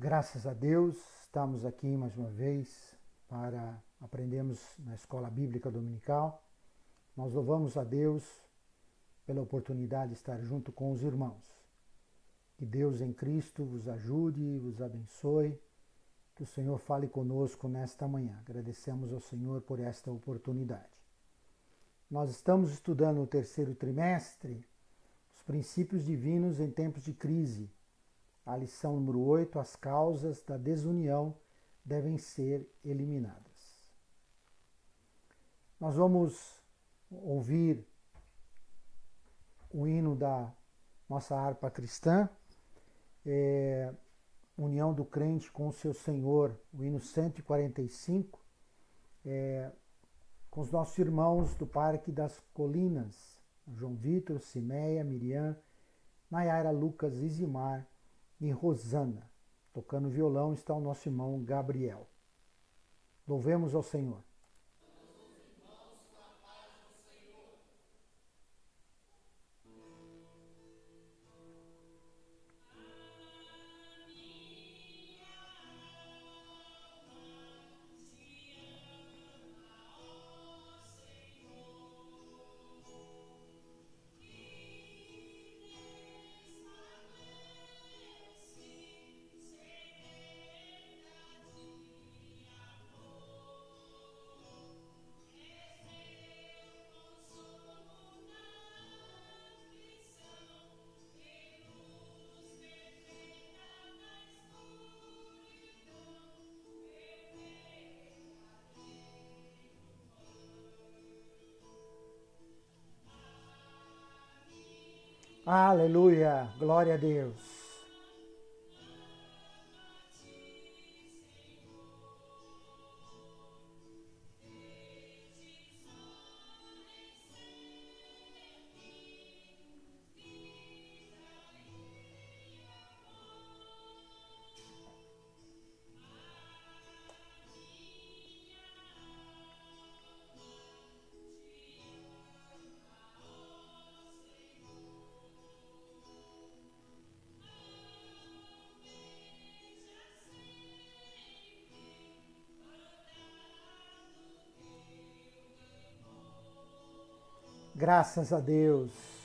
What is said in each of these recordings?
Graças a Deus, estamos aqui mais uma vez para aprendermos na Escola Bíblica Dominical. Nós louvamos a Deus pela oportunidade de estar junto com os irmãos. Que Deus em Cristo vos ajude e vos abençoe. Que o Senhor fale conosco nesta manhã. Agradecemos ao Senhor por esta oportunidade. Nós estamos estudando no terceiro trimestre os princípios divinos em tempos de crise. A lição número 8, as causas da desunião devem ser eliminadas. Nós vamos ouvir o hino da nossa harpa cristã, União do Crente com o seu Senhor, o hino 145, com os nossos irmãos do Parque das Colinas, João Vitor, Cimeia, Miriam, Nayara, Lucas, Isimar e Rosana. Tocando violão está o nosso irmão Gabriel. Louvemos ao Senhor. Aleluia, glória a Deus. Graças a Deus.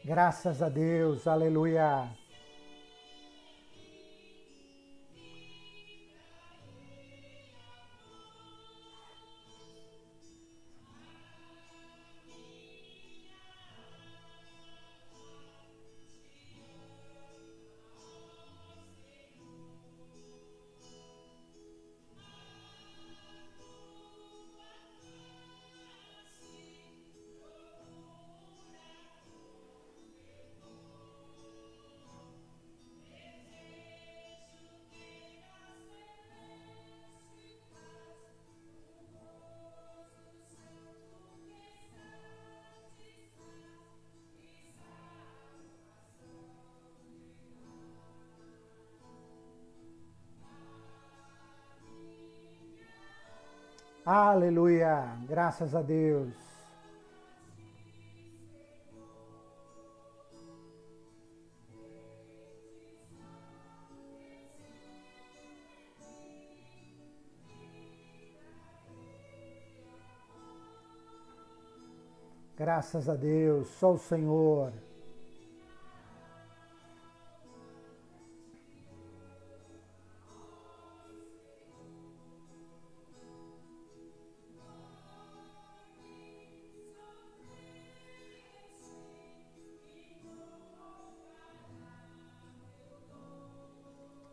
Graças a Deus, aleluia. Aleluia, graças a Deus. Graças a Deus, só o Senhor.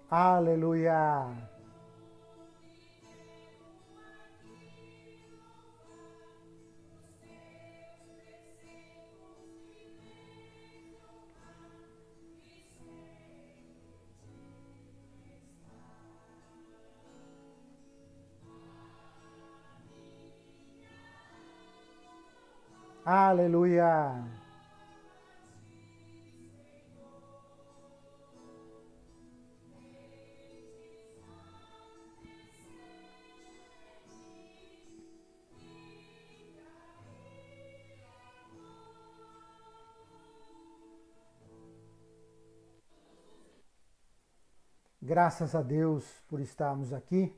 Aleluia. Aleluia! Graças a Deus por estarmos aqui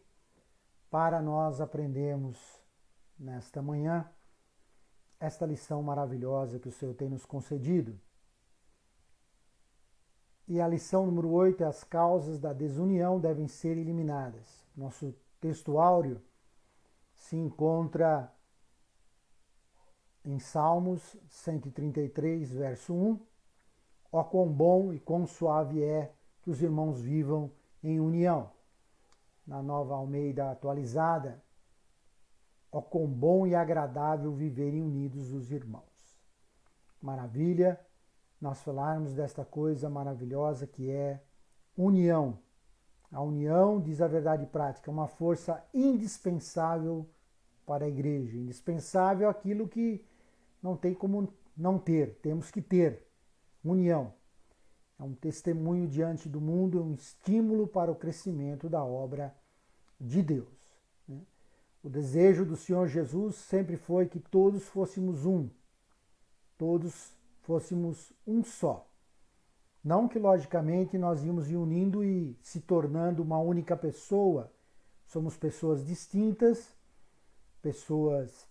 para nós aprendermos nesta manhã esta lição maravilhosa que o Senhor tem nos concedido. E a lição número 8 é: as causas da desunião devem ser eliminadas. Nosso texto áureo se encontra em Salmos 133, verso 1. Ó quão bom e quão suave é que os irmãos vivam em união. Na Nova Almeida Atualizada, ó quão bom e agradável viverem unidos os irmãos. Maravilha nós falarmos desta coisa maravilhosa que é união. A união, diz a verdade prática, é uma força indispensável para a igreja. Indispensável aquilo que não tem como não ter, temos que ter. União. É um testemunho diante do mundo, é um estímulo para o crescimento da obra de Deus. O desejo do Senhor Jesus sempre foi que todos fôssemos um. Todos fôssemos um só. Não que, logicamente, nós íamos unindo e se tornando uma única pessoa. Somos pessoas distintas, pessoas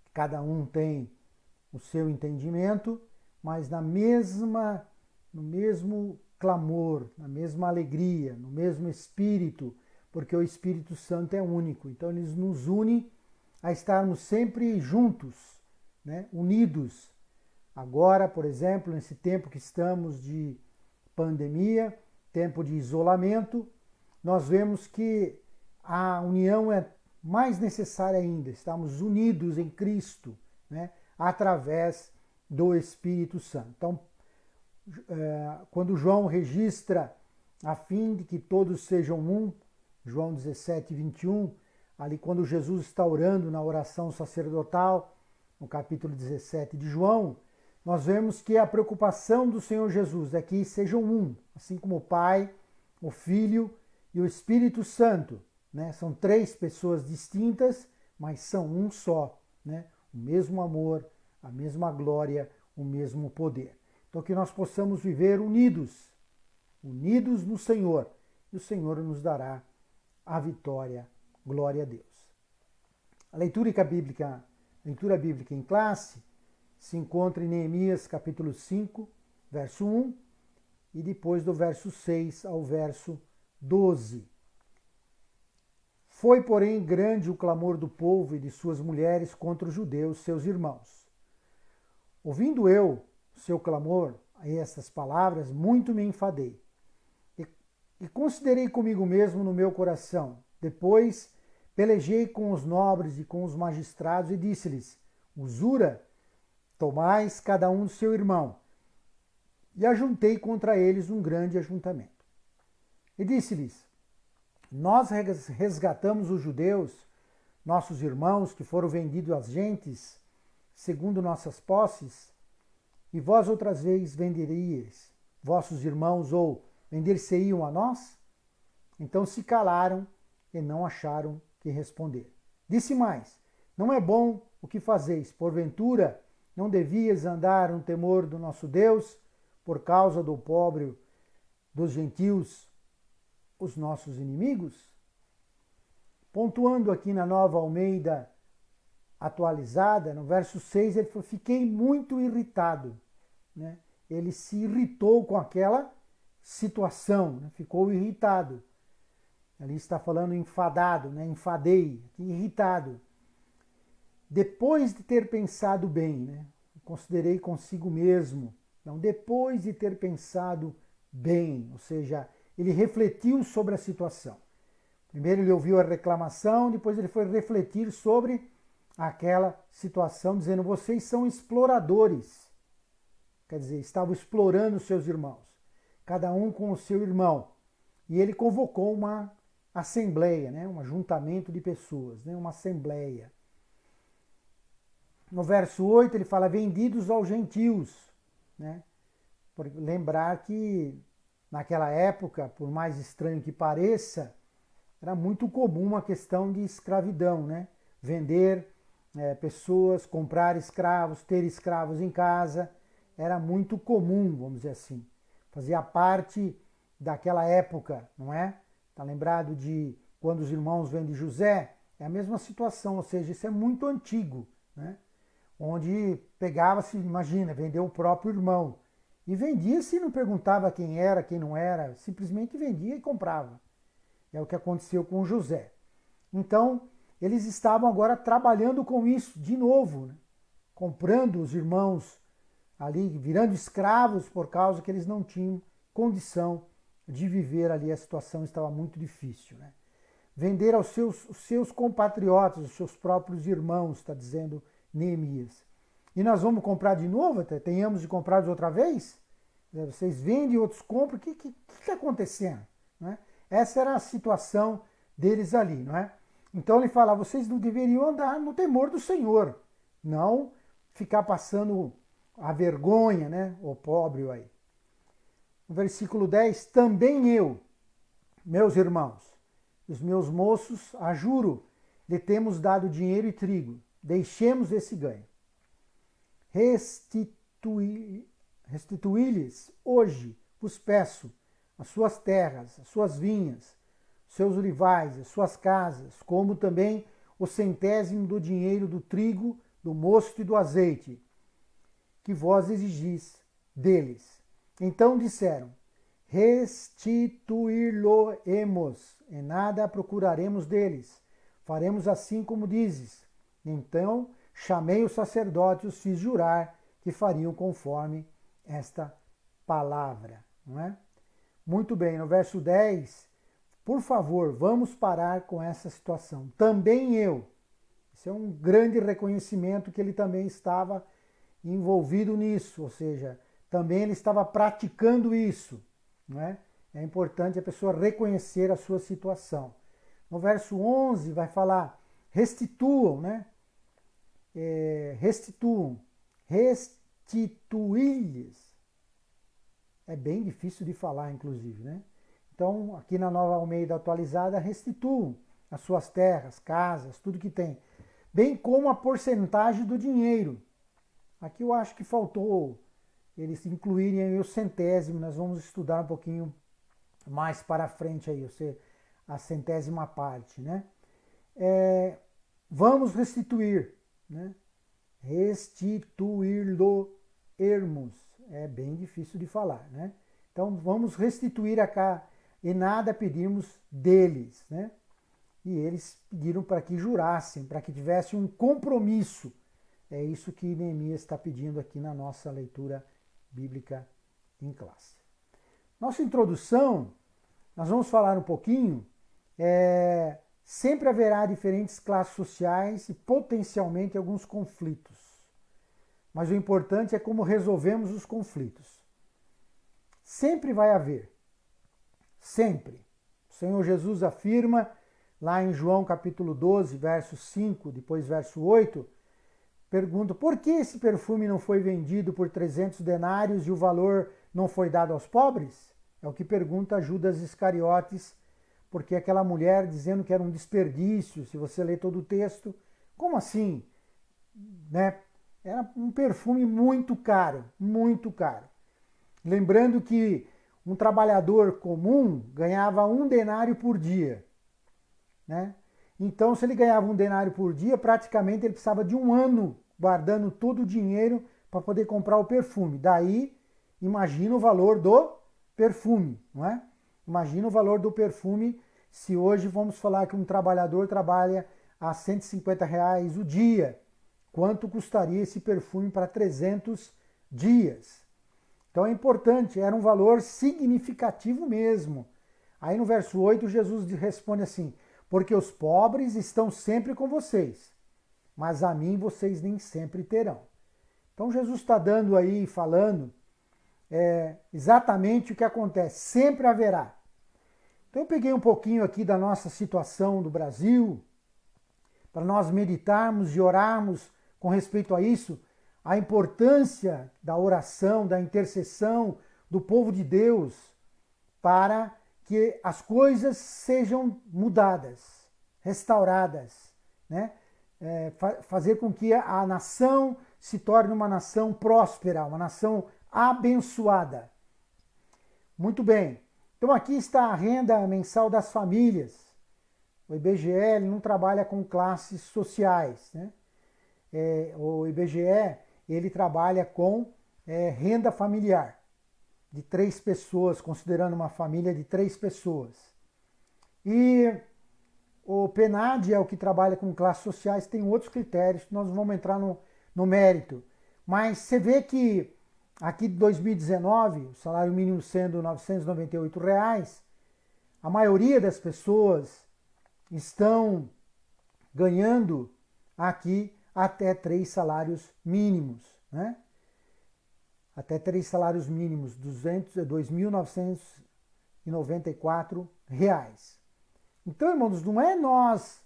que cada um tem o seu entendimento, mas no mesmo clamor, na mesma alegria, no mesmo Espírito, porque o Espírito Santo é único. Então ele nos une a estarmos sempre juntos, né? Unidos. Agora, por exemplo, nesse tempo que estamos de pandemia, tempo de isolamento, nós vemos que a união é mais necessária ainda. Estamos unidos em Cristo, né? Através do Espírito Santo. Então, quando João registra a fim de que todos sejam um, João 17, 21, ali quando Jesus está orando na oração sacerdotal, no capítulo 17 de João, nós vemos que a preocupação do Senhor Jesus é que sejam um, assim como o Pai, o Filho e o Espírito Santo, né? São três pessoas distintas, mas são um só, né? O mesmo amor, a mesma glória, o mesmo poder. Então que nós possamos viver unidos, unidos no Senhor, e o Senhor nos dará a vitória. Glória a Deus. A leitura bíblica em classe se encontra em Neemias capítulo 5, verso 1, e depois do verso 6 ao verso 12. Foi, porém, grande o clamor do povo e de suas mulheres contra os judeus, seus irmãos. Ouvindo eu seu clamor a estas palavras, muito me enfadei. E considerei comigo mesmo no meu coração. Depois pelejei com os nobres e com os magistrados e disse-lhes: usura, tomais cada um do seu irmão. E ajuntei contra eles um grande ajuntamento. E disse-lhes: nós resgatamos os judeus, nossos irmãos que foram vendidos às gentes, segundo nossas posses, e vós outras vezes venderíeis vossos irmãos ou vender-se-iam a nós? Então se calaram e não acharam que responder. Disse mais: não é bom o que fazeis, porventura não devias andar no temor do nosso Deus, por causa do pobre dos gentios, os nossos inimigos? Pontuando aqui na Nova Almeida Atualizada, no verso 6, ele falou: fiquei muito irritado. Né? Ele se irritou com aquela situação, né? Ficou irritado. Ali está falando enfadado, né? Enfadei, irritado. Depois de ter pensado bem, né? Considerei consigo mesmo. Então, depois de ter pensado bem, ou seja, ele refletiu sobre a situação. Primeiro ele ouviu a reclamação, depois ele foi refletir sobre aquela situação, dizendo: vocês são exploradores. Quer dizer, estavam explorando seus irmãos, cada um com o seu irmão. E ele convocou uma assembleia, né? Um ajuntamento de pessoas, né? Uma assembleia. No verso 8 ele fala vendidos aos gentios, né? Por lembrar que naquela época, por mais estranho que pareça, era muito comum a questão de escravidão, né? Vender pessoas, comprar escravos, ter escravos em casa, era muito comum, vamos dizer assim. Fazia parte daquela época, não é? Está lembrado de quando os irmãos vendem José? É a mesma situação, ou seja, isso é muito antigo, né? Onde pegava-se, imagina, vendeu o próprio irmão. E vendia-se e não perguntava quem era, quem não era, simplesmente vendia e comprava. É o que aconteceu com José. Então, eles estavam agora trabalhando com isso de novo, né? Comprando os irmãos ali, virando escravos por causa que eles não tinham condição de viver ali, a situação estava muito difícil, né? Vender aos seus compatriotas, os seus próprios irmãos, está dizendo Neemias. E nós vamos comprar de novo? Tenhamos de comprar de outra vez? Vocês vendem e outros compram? O que está acontecendo? Não é? Essa era a situação deles ali, não é? Então ele fala, vocês não deveriam andar no temor do Senhor, não ficar passando a vergonha, né? O pobre aí. No versículo 10, também eu, meus irmãos, os meus moços, a juro, lhe temos dado dinheiro e trigo, deixemos esse ganho. Restituí-lhes hoje, vos peço, as suas terras, as suas vinhas, seus olivais, as suas casas, como também o centésimo do dinheiro do trigo, do mosto e do azeite, que vós exigis deles. Então disseram, restituir-lo-emos, e nada procuraremos deles. Faremos assim como dizes. Então chamei os sacerdotes e os fiz jurar que fariam conforme esta palavra. Não é? Muito bem, no verso 10, por favor, vamos parar com essa situação. Também eu. Isso é um grande reconhecimento que ele também estava envolvido nisso, ou seja, também ele estava praticando isso. Não é? É importante a pessoa reconhecer a sua situação. No verso 11 vai falar, restituam, né? Restituam, restituí-lhes. É bem difícil de falar, inclusive, né? Então, aqui na Nova Almeida Atualizada, restituam as suas terras, casas, tudo que tem, bem como a porcentagem do dinheiro. Aqui eu acho que faltou eles incluírem aí o centésimo, nós vamos estudar um pouquinho mais para frente aí, a centésima parte, né? Vamos restituir, né? Restituir-lo-ermos. É bem difícil de falar, né? Então vamos restituir a cá e nada pedimos deles, né? E eles pediram para que jurassem, para que tivesse um compromisso. É isso que Neemias está pedindo aqui na nossa leitura bíblica em classe. Nossa introdução, nós vamos falar um pouquinho, sempre haverá diferentes classes sociais e potencialmente alguns conflitos. Mas o importante é como resolvemos os conflitos. Sempre vai haver. Sempre. O Senhor Jesus afirma lá em João capítulo 12, verso 5, depois verso 8, pergunta, por que esse perfume não foi vendido por 300 denários e o valor não foi dado aos pobres? É o que pergunta Judas Iscariotes, porque aquela mulher dizendo que era um desperdício, se você ler todo o texto, como assim? Né? Era um perfume muito caro, muito caro. Lembrando que um trabalhador comum ganhava 1 denário por dia, né? Então, se ele ganhava 1 denário por dia, praticamente ele precisava de 1 ano guardando todo o dinheiro para poder comprar o perfume. Daí, imagina o valor do perfume, não é? Imagina o valor do perfume se hoje vamos falar que um trabalhador trabalha a R$ 150 o dia. Quanto custaria esse perfume para 300 dias? Então é importante, era um valor significativo mesmo. Aí no verso 8, Jesus responde assim, porque os pobres estão sempre com vocês, mas a mim vocês nem sempre terão. Então Jesus está dando aí, falando exatamente o que acontece, sempre haverá. Então eu peguei um pouquinho aqui da nossa situação do Brasil, para nós meditarmos e orarmos com respeito a isso, a importância da oração, da intercessão do povo de Deus para que as coisas sejam mudadas, restauradas, né? Fazer com que a nação se torne uma nação próspera, uma nação abençoada. Muito bem. Então aqui está a renda mensal das famílias. O IBGE ele não trabalha com classes sociais, né? O IBGE ele trabalha com renda familiar de 3 pessoas, considerando uma família de 3 pessoas. E o PNAD é o que trabalha com classes sociais, tem outros critérios, nós não vamos entrar no mérito. Mas você vê que aqui de 2019, o salário mínimo sendo R$ 998, a maioria das pessoas estão ganhando aqui até 3 salários mínimos, né? Até 3 salários mínimos, R$ 2.994. Então, irmãos, não é nós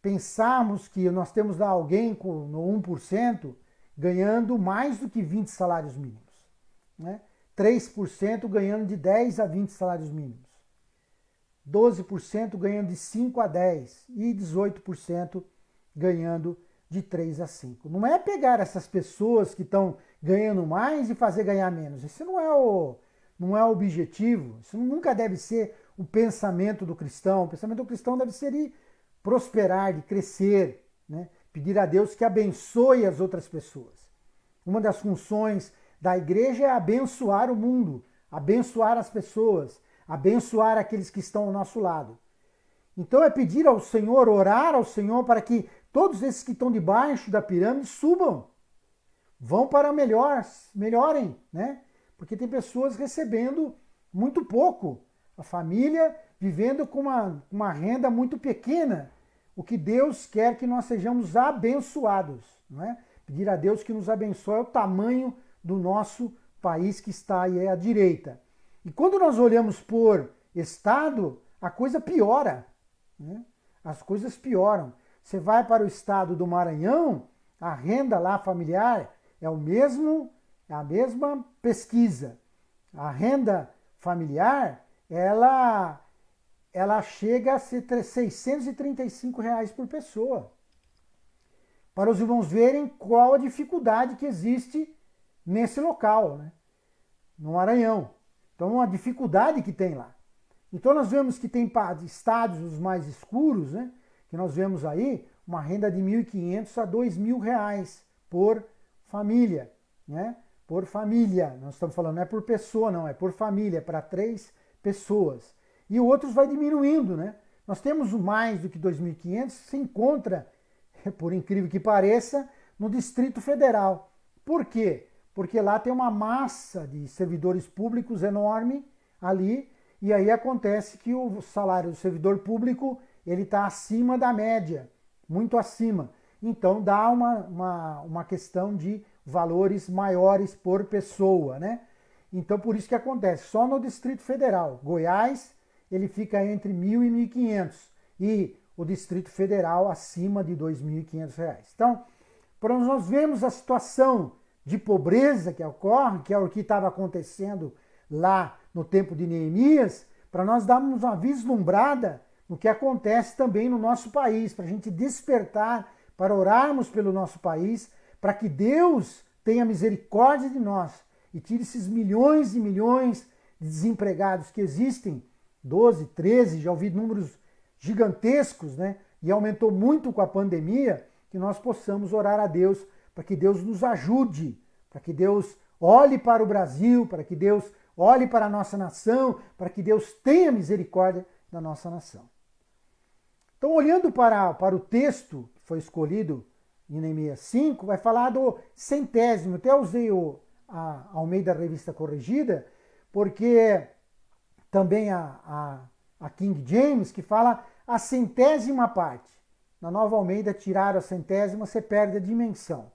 pensarmos que nós temos lá alguém no 1% ganhando mais do que 20 salários mínimos, né? 3% ganhando de 10 a 20 salários mínimos. 12% ganhando de 5 a 10 e 18% ganhando de 3 a 5. Não é pegar essas pessoas que estão ganhando mais e fazer ganhar menos. Isso não é o objetivo. Isso nunca deve ser o pensamento do cristão. O pensamento do cristão deve ser de prosperar, de crescer, né? Pedir a Deus que abençoe as outras pessoas. Uma das funções da igreja é abençoar o mundo, abençoar as pessoas, abençoar aqueles que estão ao nosso lado. Então é pedir ao Senhor, orar ao Senhor para que todos esses que estão debaixo da pirâmide subam, vão para melhorem, né? Porque tem pessoas recebendo muito pouco, a família vivendo com uma renda muito pequena. O que Deus quer que nós sejamos abençoados, não é? Pedir a Deus que nos abençoe o tamanho do nosso país que está aí à direita. E quando nós olhamos por estado, a coisa piora, né? As coisas pioram. Você vai para o estado do Maranhão, a renda lá familiar é a mesma pesquisa. A renda familiar, ela chega a ser R$ 635 por pessoa. Para os irmãos verem qual a dificuldade que existe nesse local, né? No Maranhão. Então, a dificuldade que tem lá. Então, nós vemos que tem estados os mais escuros, né? Que nós vemos aí uma renda de R$ 1.500 a R$ 2.000 por família, né? Por família. Nós estamos falando, não é por pessoa, não, é por família, é para 3 pessoas. E outros vai diminuindo, né? Nós temos mais do que 2.500, se encontra, por incrível que pareça, no Distrito Federal. Por quê? Porque lá tem uma massa de servidores públicos enorme ali, e aí acontece que o salário do servidor público ele está acima da média, muito acima. Então dá uma questão de valores maiores por pessoa, né? Então por isso que acontece, só no Distrito Federal, Goiás, ele fica entre 1.000 e 1.500 e o Distrito Federal acima de R$ 2.500. Então, para nós vermos a situação de pobreza que ocorre, que é o que estava acontecendo lá no tempo de Neemias, para nós darmos uma vislumbrada no que acontece também no nosso país, para a gente despertar, para orarmos pelo nosso país, para que Deus tenha misericórdia de nós e tire esses milhões e milhões de desempregados que existem, 12, 13, já ouvi números gigantescos, né? E aumentou muito com a pandemia, que nós possamos orar a Deus para que Deus nos ajude, para que Deus olhe para o Brasil, para que Deus olhe para a nossa nação, para que Deus tenha misericórdia da nossa nação. Então, olhando para o texto que foi escolhido em Neemias 5, vai falar do centésimo. Até usei a Almeida Revista Corrigida, porque também a King James, que fala a centésima parte. Na Nova Almeida, tiraram a centésima, você perde a dimensão.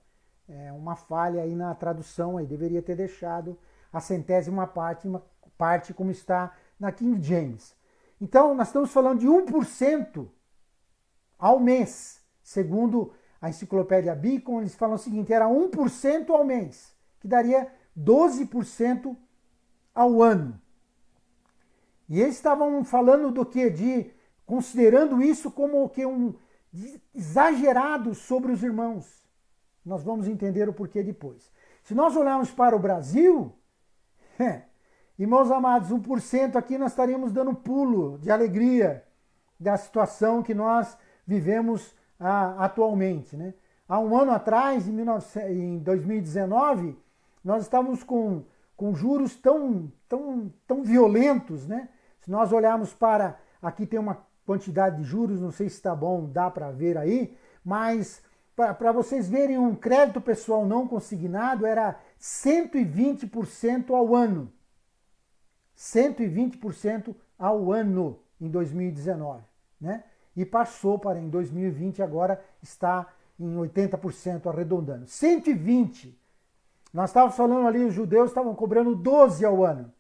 É uma falha aí na tradução, aí deveria ter deixado a centésima parte como está na King James. Então, nós estamos falando de 1% ao mês, segundo a enciclopédia Beacon, eles falam o seguinte, era 1% ao mês, que daria 12% ao ano. E eles estavam falando do que? Considerando isso como o que? Exagerado sobre os irmãos. Nós vamos entender o porquê depois. Se nós olharmos para o Brasil, irmãos amados, 1% aqui nós estaríamos dando um pulo de alegria da situação que nós vivemos atualmente, né? Há um ano atrás, em 2019, nós estávamos com juros tão violentos, né? Se nós olharmos para... Aqui tem uma quantidade de juros, não sei se está bom, dá para ver aí, mas para vocês verem, um crédito pessoal não consignado era 120% ao ano. 120% ao ano em 2019, né? E passou para em 2020, agora está em 80% arredondando. 120%. Nós estávamos falando ali, os judeus estavam cobrando 12 ao ano.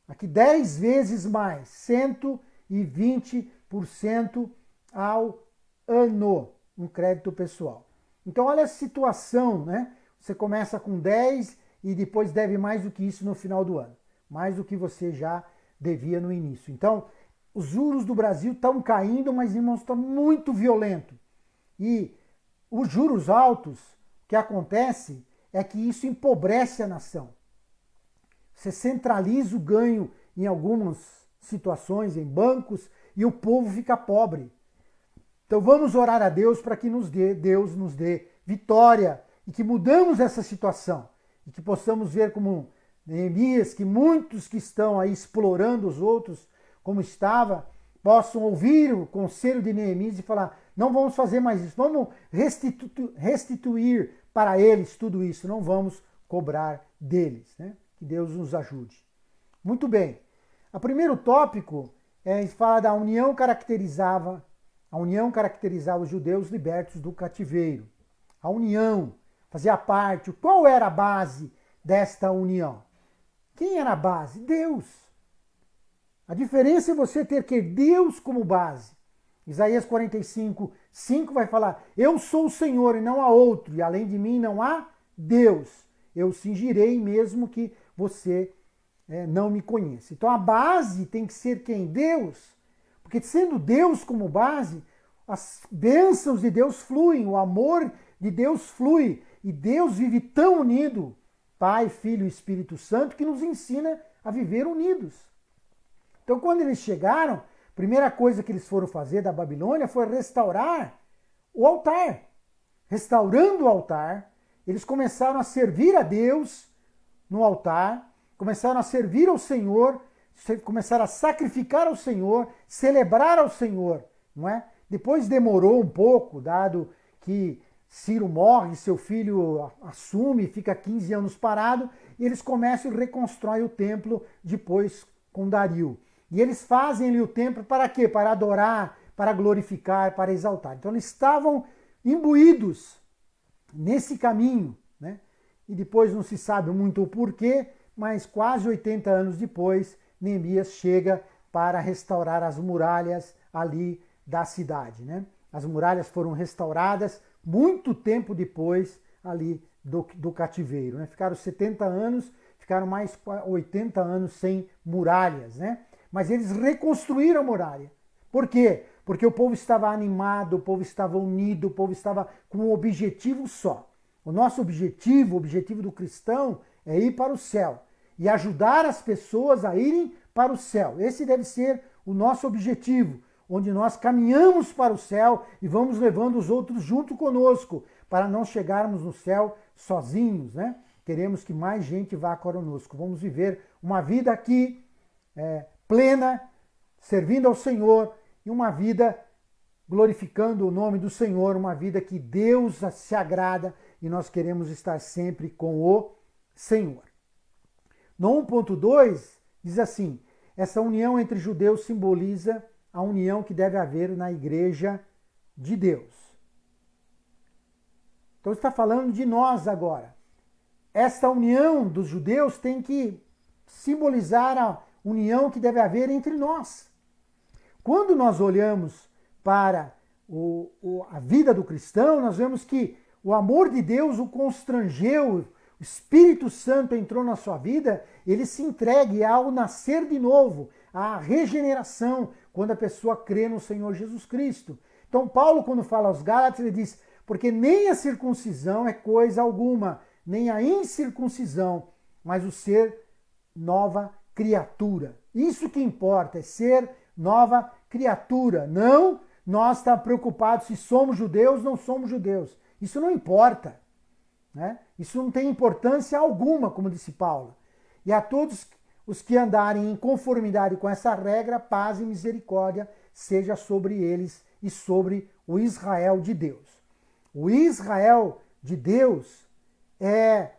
Aqui 10 vezes mais, 120% ao ano, um crédito pessoal. Então olha a situação, né? Você começa com 10 e depois deve mais do que isso no final do ano. Mais do que você já devia no início. Então, os juros do Brasil estão caindo, mas, irmãos, está muito violento. E os juros altos, o que acontece é que isso empobrece a nação. Você centraliza o ganho em algumas situações, em bancos, e o povo fica pobre. Então vamos orar a Deus para que Deus nos dê vitória e que mudamos essa situação. E que possamos ver como Neemias, que muitos que estão aí explorando os outros, como estava, possam ouvir o conselho de Neemias e falar, não vamos fazer mais isso, vamos restituir para eles tudo isso, não vamos cobrar deles, né? Que Deus nos ajude. Muito bem. O primeiro tópico fala da união caracterizava os judeus libertos do cativeiro. A união, fazia parte. Qual era a base desta união? Quem era a base? Deus. A diferença é você ter que Deus como base. Isaías 45:5 vai falar, eu sou o Senhor e não há outro, e além de mim não há Deus. Eu cingirei mesmo que você não me conheça. Então a base tem que ser quem? Deus. Porque sendo Deus como base, as bênçãos de Deus fluem, o amor de Deus flui. E Deus vive tão unido, Pai, Filho e Espírito Santo, que nos ensina a viver unidos. Então quando eles chegaram, a primeira coisa que eles foram fazer da Babilônia foi restaurar o altar. Restaurando o altar, eles começaram a servir a Deus no altar, começaram a servir ao Senhor, começaram a sacrificar ao Senhor, celebrar ao Senhor, não é? Depois demorou um pouco, dado que Ciro morre, seu filho assume, fica 15 anos parado, e eles começam e reconstroem o templo depois com Dario. E eles fazem ali o templo para quê? Para adorar, para glorificar, para exaltar. Então eles estavam imbuídos nesse caminho, né? E depois não se sabe muito o porquê, mas quase 80 anos depois, Neemias chega para restaurar as muralhas ali da cidade, né? As muralhas foram restauradas muito tempo depois ali do cativeiro, né? Ficaram 70 anos, ficaram mais 80 anos sem muralhas, né? Mas eles reconstruíram a muralha. Por quê? Porque o povo estava animado, o povo estava unido, o povo estava com um objetivo só. O nosso objetivo, o objetivo do cristão, é ir para o céu e ajudar as pessoas a irem para o céu. Esse deve ser o nosso objetivo, onde nós caminhamos para o céu e vamos levando os outros junto conosco, para não chegarmos no céu sozinhos, né? Queremos que mais gente vá conosco. Vamos viver uma vida aqui plena, servindo ao Senhor, e uma vida glorificando o nome do Senhor, uma vida que Deus se agrada e nós queremos estar sempre com o Senhor. No 1.2 diz assim, essa união entre judeus simboliza a união que deve haver na igreja de Deus. Então está falando de nós agora. Esta união dos judeus tem que simbolizar a união que deve haver entre nós. Quando nós olhamos para a vida do cristão, nós vemos que o amor de Deus o constrangeu, o Espírito Santo entrou na sua vida, ele se entregue ao nascer de novo, à regeneração, quando a pessoa crê no Senhor Jesus Cristo. Então Paulo, quando fala aos Gálatas, ele diz, porque nem a circuncisão é coisa alguma, nem a incircuncisão, mas o ser nova criatura. Isso que importa, é ser nova criatura. Não nós estamos preocupados se somos judeus ou não somos judeus. Isso não importa. Né? Isso não tem importância alguma, como disse Paulo. E a todos os que andarem em conformidade com essa regra, paz e misericórdia seja sobre eles e sobre o Israel de Deus. O Israel de Deus é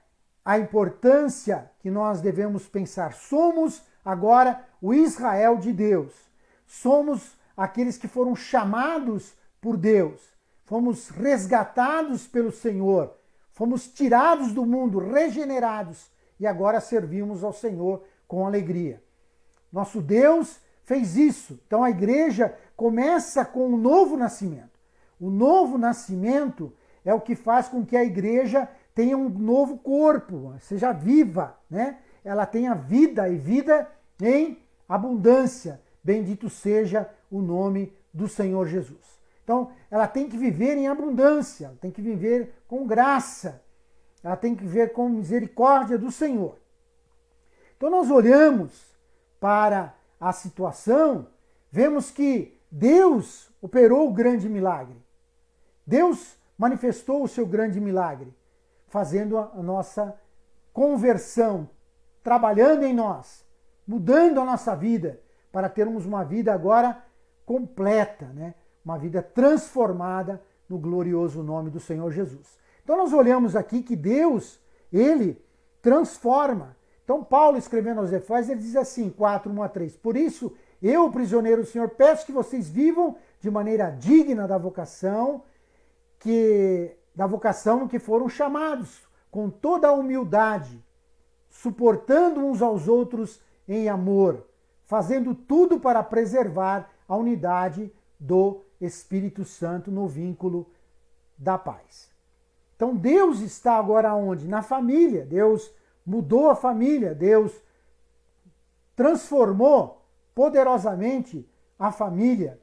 a importância que nós devemos pensar. Somos agora o Israel de Deus. Somos aqueles que foram chamados por Deus. Fomos resgatados pelo Senhor. Fomos tirados do mundo, regenerados. E agora servimos ao Senhor com alegria. Nosso Deus fez isso. Então a igreja começa com um novo nascimento. O novo nascimento é o que faz com que a igreja tenha um novo corpo, seja viva, né? Ela tenha vida e vida em abundância. Bendito seja o nome do Senhor Jesus. Então, ela tem que viver em abundância, ela tem que viver com graça, ela tem que viver com misericórdia do Senhor. Então, nós olhamos para a situação, vemos que Deus operou o grande milagre. Deus manifestou o seu grande milagre, fazendo a nossa conversão, trabalhando em nós, mudando a nossa vida, para termos uma vida agora completa, né? Uma vida transformada no glorioso nome do Senhor Jesus. Então nós olhamos aqui que Deus, ele transforma. Então Paulo, escrevendo aos Efésios, ele diz assim, 4:1-3, por isso, eu, prisioneiro do Senhor, peço que vocês vivam de maneira digna da vocação que foram chamados, com toda a humildade, suportando uns aos outros em amor, fazendo tudo para preservar a unidade do Espírito Santo no vínculo da paz. Então Deus está agora onde? Na família. Deus mudou a família, Deus transformou poderosamente a família.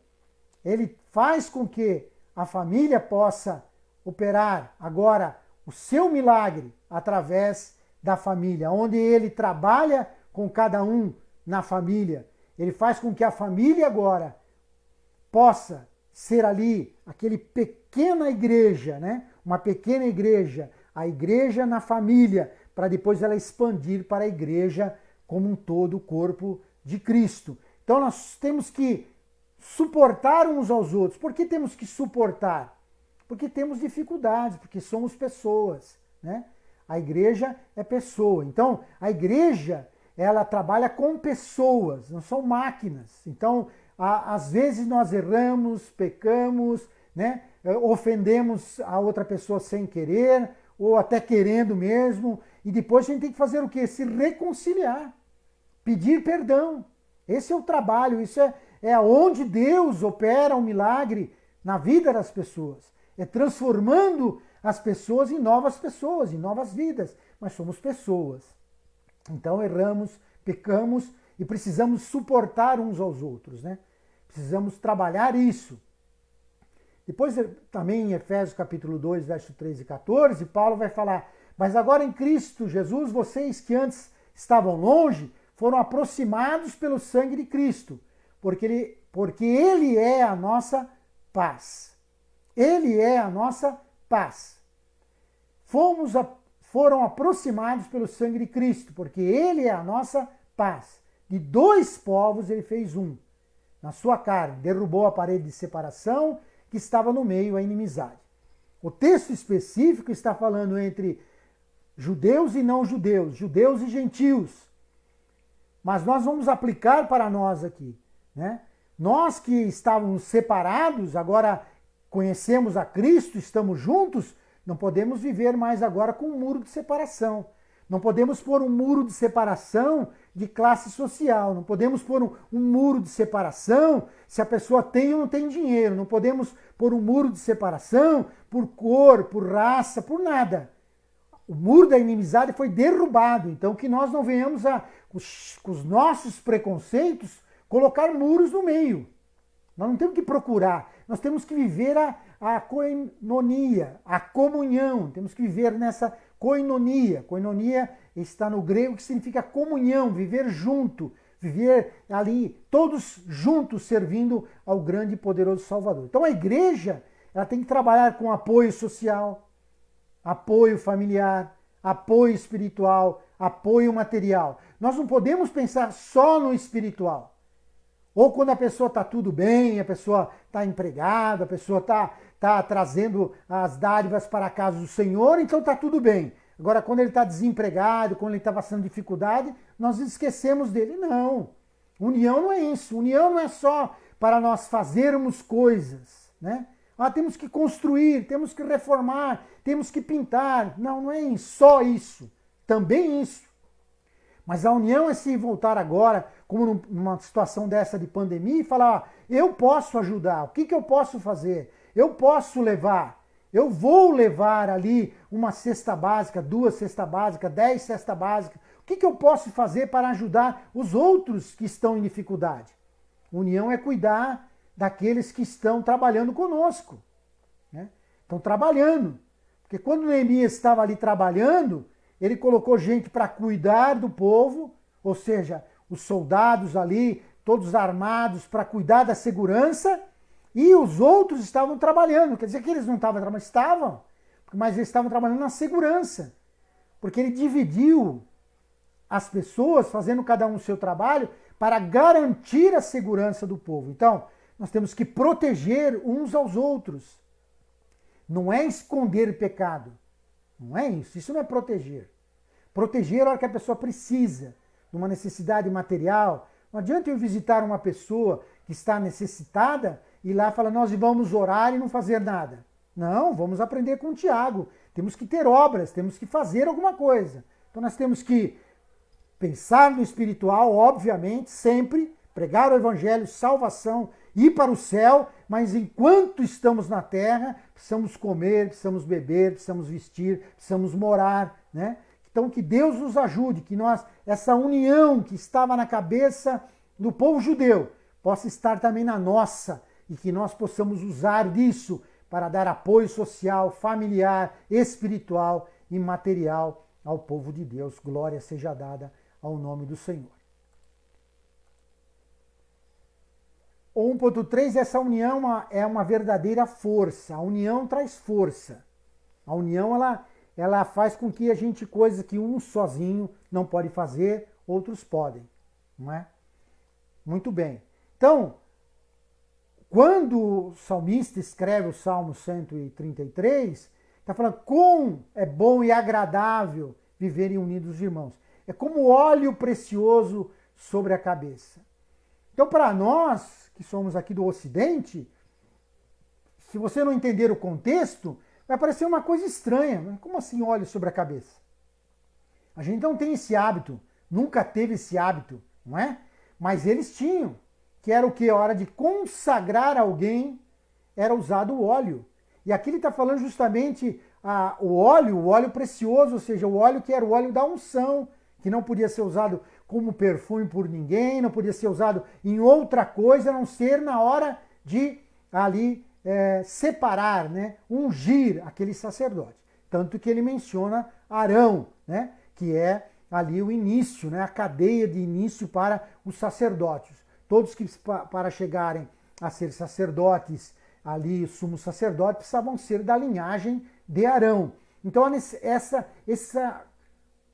Ele faz com que a família possa operar agora o seu milagre através da família, onde ele trabalha com cada um na família. Ele faz com que a família agora possa ser ali aquele pequena igreja, né? Uma pequena igreja, a igreja na família, para depois ela expandir para a igreja como um todo, o corpo de Cristo. Então nós temos que suportar uns aos outros. Por que temos que suportar? Porque temos dificuldades, porque somos pessoas, né? A igreja é pessoa. Então, a igreja, ela trabalha com pessoas, não são máquinas. Então, às vezes nós erramos, pecamos, né? Ofendemos a outra pessoa sem querer, ou até querendo mesmo, e depois a gente tem que fazer o quê? Se reconciliar, pedir perdão. Esse é o trabalho, isso é onde Deus opera um milagre na vida das pessoas. É transformando as pessoas em novas vidas. Mas somos pessoas. Então erramos, pecamos e precisamos suportar uns aos outros, né? Precisamos trabalhar isso. Depois também em Efésios capítulo 2, verso 13 e 14, Paulo vai falar, mas agora em Cristo Jesus, vocês que antes estavam longe, foram aproximados pelo sangue de Cristo, porque Ele é a nossa paz. Ele é a nossa paz. Foram aproximados pelo sangue de Cristo, porque Ele é a nossa paz. De dois povos Ele fez um. Na sua carne, derrubou a parede de separação que estava no meio, a inimizade. O texto específico está falando entre judeus e não judeus, judeus e gentios. Mas nós vamos aplicar para nós aqui, né? Nós que estávamos separados, agora conhecemos a Cristo, estamos juntos, não podemos viver mais agora com um muro de separação. Não podemos pôr um muro de separação de classe social, não podemos pôr um muro de separação se a pessoa tem ou não tem dinheiro, não podemos pôr um muro de separação por cor, por raça, por nada. O muro da inimizade foi derrubado, então que nós não venhamos com os nossos preconceitos, colocar muros no meio. Nós não temos que procurar, nós temos que viver a koinonia, a comunhão, temos que viver nessa koinonia. Koinonia está no grego, que significa comunhão, viver junto, viver ali todos juntos servindo ao grande e poderoso Salvador. Então a igreja, ela tem que trabalhar com apoio social, apoio familiar, apoio espiritual, apoio material. Nós não podemos pensar só no espiritual. Ou quando a pessoa está tudo bem, a pessoa está empregada, a pessoa está trazendo as dádivas para a casa do Senhor, então está tudo bem. Agora, quando ele está desempregado, quando ele está passando dificuldade, nós esquecemos dele. Não. União não é isso. União não é só para nós fazermos coisas, né? Temos que construir, temos que reformar, temos que pintar. Não, não é só isso. Também isso. Mas a união é se voltar agora, como numa situação dessa de pandemia, e falar, eu posso ajudar, o que eu posso fazer? Eu posso levar, eu vou levar ali uma cesta básica, 2 cestas básicas, 10 cestas básicas. O que eu posso fazer para ajudar os outros que estão em dificuldade? União é cuidar daqueles que estão trabalhando conosco, né? Estão trabalhando. Porque quando Neemias estava ali trabalhando, ele colocou gente para cuidar do povo, ou seja, os soldados ali, todos armados para cuidar da segurança, e os outros estavam trabalhando. Quer dizer que eles não estavam trabalhando, estavam, mas eles estavam trabalhando na segurança. Porque ele dividiu as pessoas, fazendo cada um o seu trabalho, para garantir a segurança do povo. Então, nós temos que proteger uns aos outros. Não é esconder pecado. Não é isso. Isso não é proteger. Proteger é a hora que a pessoa precisa, de uma necessidade material. Não adianta eu visitar uma pessoa que está necessitada e lá fala, nós vamos orar e não fazer nada. Não, vamos aprender com o Tiago. Temos que ter obras, temos que fazer alguma coisa. Então nós temos que pensar no espiritual, obviamente, sempre, pregar o evangelho, salvação, ir para o céu, mas enquanto estamos na terra, precisamos comer, precisamos beber, precisamos vestir, precisamos morar, né? Então que Deus nos ajude, que nós, essa união que estava na cabeça do povo judeu, possa estar também na nossa, e que nós possamos usar disso para dar apoio social, familiar, espiritual e material ao povo de Deus. Glória seja dada ao nome do Senhor. O 1.3, essa união é uma verdadeira força. A união traz força. A união, ela faz com que a gente, coisas que um sozinho não pode fazer, outros podem. Não é? Muito bem. Então, quando o salmista escreve o Salmo 133, está falando como é bom e agradável viverem unidos os irmãos. É como óleo precioso sobre a cabeça. Então, para nós, que somos aqui do Ocidente, se você não entender o contexto, vai parecer uma coisa estranha. Como assim óleo sobre a cabeça? A gente não tem esse hábito, nunca teve esse hábito, não é? Mas eles tinham, que era o que? A hora de consagrar alguém, era usado o óleo. E aqui ele está falando justamente o óleo precioso, ou seja, o óleo que era o óleo da unção, que não podia ser usado como perfume por ninguém, não podia ser usado em outra coisa, a não ser na hora de ali separar, né, ungir aquele sacerdote. Tanto que ele menciona Arão, né, que é ali o início, né, a cadeia de início para os sacerdotes. Todos que para chegarem a ser sacerdotes, ali sumo sacerdote, precisavam ser da linhagem de Arão. Então essa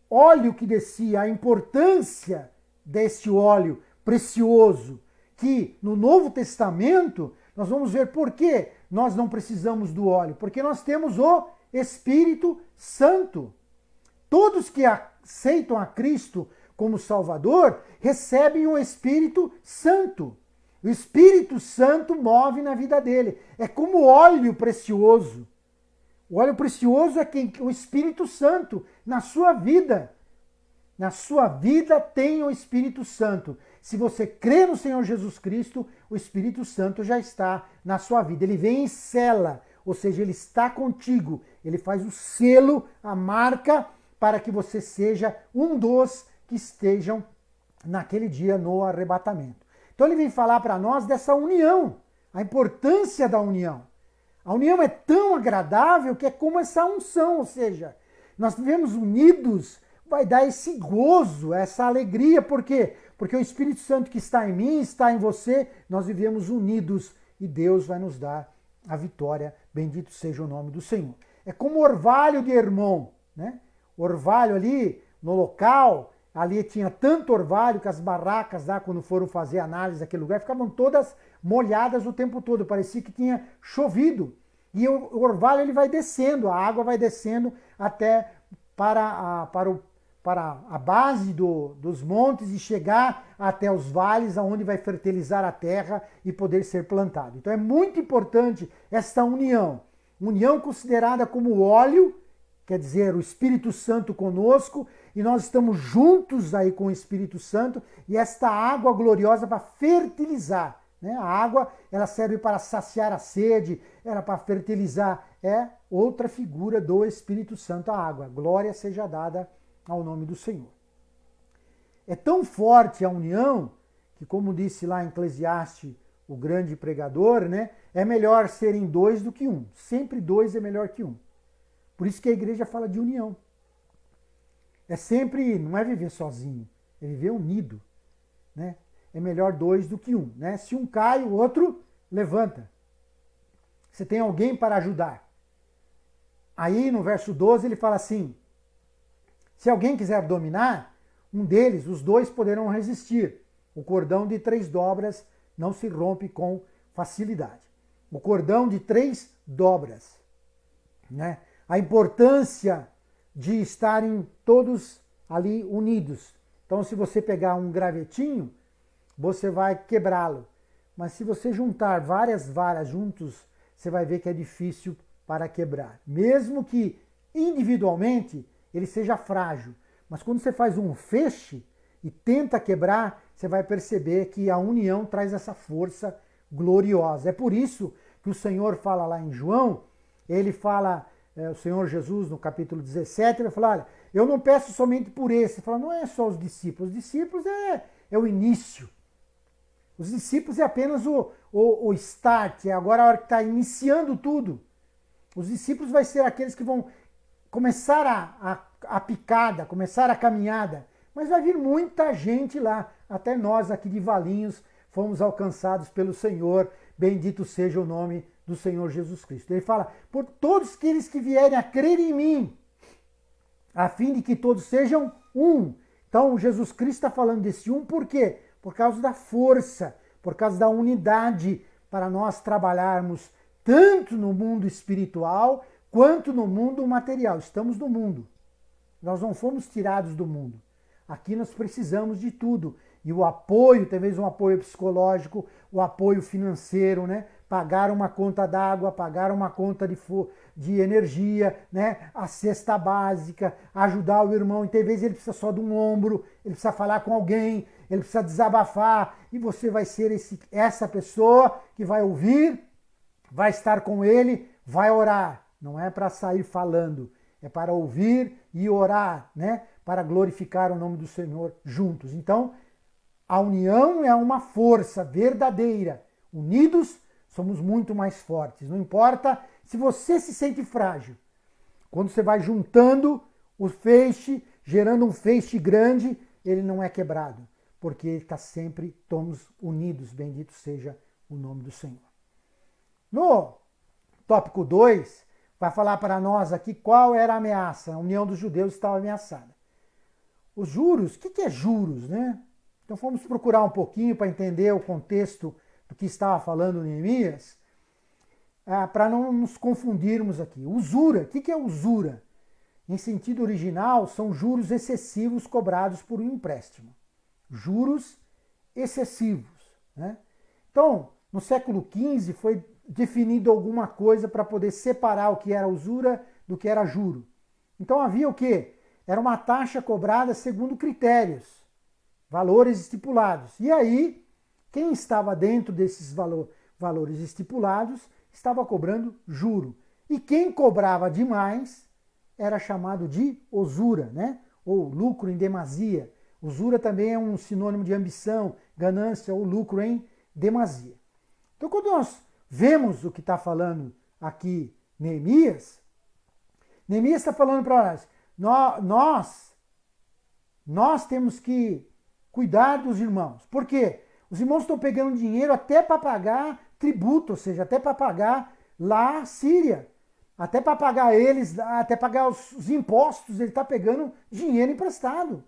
óleo que descia, a importância desse óleo precioso, que no Novo Testamento nós vamos ver por que nós não precisamos do óleo, porque nós temos o Espírito Santo. Todos que aceitam a Cristo como Salvador recebem o Espírito Santo. O Espírito Santo move na vida dele. É como óleo precioso. O óleo precioso é o Espírito Santo na sua vida. na sua vida tem o Espírito Santo. Se você crê no Senhor Jesus Cristo, o Espírito Santo já está na sua vida. Ele vem em cela, ou seja, ele está contigo. Ele faz o selo, a marca, para que você seja um dos que estejam naquele dia no arrebatamento. Então ele vem falar para nós dessa união, a importância da união. A união é tão agradável que é como essa unção, ou seja, nós vivemos unidos, vai dar esse gozo, essa alegria. Por quê? Porque o Espírito Santo que está em mim, está em você, nós vivemos unidos e Deus vai nos dar a vitória. Bendito seja o nome do Senhor. É como o orvalho de Hermon, né? O orvalho ali no local, ali tinha tanto orvalho que as barracas lá, quando foram fazer análise daquele lugar, ficavam todas molhadas o tempo todo, parecia que tinha chovido. E o orvalho ele vai descendo, a água vai descendo até para a base dos montes e chegar até os vales, aonde vai fertilizar a terra e poder ser plantado. Então é muito importante esta união. União considerada como o óleo, quer dizer, o Espírito Santo conosco, e nós estamos juntos aí com o Espírito Santo, e esta água gloriosa para fertilizar. Né? A água ela serve para saciar a sede, era para fertilizar. É outra figura do Espírito Santo, a água. Glória seja dada ao nome do Senhor. É tão forte a união que, como disse lá em Eclesiastes, o grande pregador, né, é melhor serem dois do que um. Sempre dois é melhor que um. Por isso que a igreja fala de união. É sempre, não é viver sozinho, é viver unido. Né? É melhor dois do que um. Né? Se um cai, o outro levanta. Você tem alguém para ajudar. Aí no verso 12 ele fala assim: se alguém quiser dominar, um deles, os dois poderão resistir. O cordão de 3 dobras não se rompe com facilidade. O cordão de 3 dobras. Né? A importância de estarem todos ali unidos. Então, se você pegar um gravetinho, você vai quebrá-lo. Mas se você juntar várias varas juntos, você vai ver que é difícil para quebrar. Mesmo que individualmente ele seja frágil. Mas quando você faz um feixe e tenta quebrar, você vai perceber que a união traz essa força gloriosa. É por isso que o Senhor fala lá em João, ele fala, o Senhor Jesus no capítulo 17, ele fala, olha, eu não peço somente por esse. Ele fala, não é só os discípulos é o início. Os discípulos é apenas o start, é agora a hora que está iniciando tudo. Os discípulos vai ser aqueles que vão começar a picada, começar a caminhada. Mas vai vir muita gente lá, até nós aqui de Valinhos fomos alcançados pelo Senhor. Bendito seja o nome do Senhor Jesus Cristo. Ele fala, por todos aqueles que vierem a crer em mim, a fim de que todos sejam um. Então Jesus Cristo está falando desse um por quê? Por causa da força, por causa da unidade, para nós trabalharmos tanto no mundo espiritual quanto no mundo material. Estamos no mundo. Nós não fomos tirados do mundo. Aqui nós precisamos de tudo. E o apoio, talvez um apoio psicológico, o apoio financeiro, né? Pagar uma conta d'água, pagar uma conta de energia, né? A cesta básica, ajudar o irmão. E tem vezes ele precisa só de um ombro, ele precisa falar com alguém, ele precisa desabafar. E você vai ser essa pessoa que vai ouvir, vai estar com ele, vai orar. Não é para sair falando, é para ouvir e orar, né? Para glorificar o nome do Senhor juntos. Então, a união é uma força verdadeira. Unidos, somos muito mais fortes. Não importa se você se sente frágil. Quando você vai juntando o feixe, gerando um feixe grande, ele não é quebrado. Porque ele está sempre, todos unidos. Bendito seja o nome do Senhor. No tópico 2, vai falar para nós aqui qual era a ameaça. A união dos judeus estava ameaçada. Os juros, o que é juros, né? Então vamos procurar um pouquinho para entender o contexto do que estava falando Neemias, para não nos confundirmos aqui. Usura, o que é usura? Em sentido original, são juros excessivos cobrados por um empréstimo. Juros excessivos. Né? Então, no século XV foi definido alguma coisa para poder separar o que era usura do que era juro. Então havia o quê? era uma taxa cobrada segundo critérios, valores estipulados. E aí, quem estava dentro desses valores estipulados estava cobrando juro. E quem cobrava demais era chamado de usura, né? Ou lucro em demasia. Usura também é um sinônimo de ambição, ganância ou lucro em demasia. Então, quando nós vemos o que está falando aqui Neemias está falando para nós temos que cuidar dos irmãos. Por quê? Os irmãos estão pegando dinheiro até para pagar tributo, ou seja, até para pagar lá a Síria. Até para pagar eles, até pagar os impostos, ele está pegando dinheiro emprestado.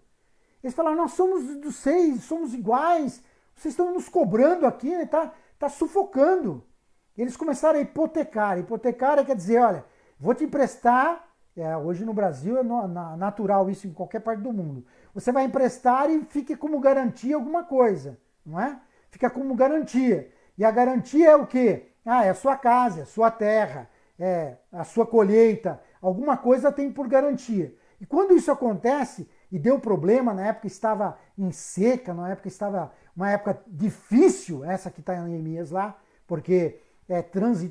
Eles falaram, nós somos dos 6, somos iguais, vocês estão nos cobrando aqui, está sufocando. Eles começaram a hipotecar. Hipotecar quer dizer, olha, vou te emprestar, hoje no Brasil é natural isso em qualquer parte do mundo. Você vai emprestar e fica como garantia alguma coisa, não é? Fica como garantia. E a garantia é o quê? É a sua casa, é a sua terra, é a sua colheita, alguma coisa tem por garantia. E quando isso acontece, e deu problema, na época estava em seca, na época estava uma época difícil, essa que está em Neemias lá, porque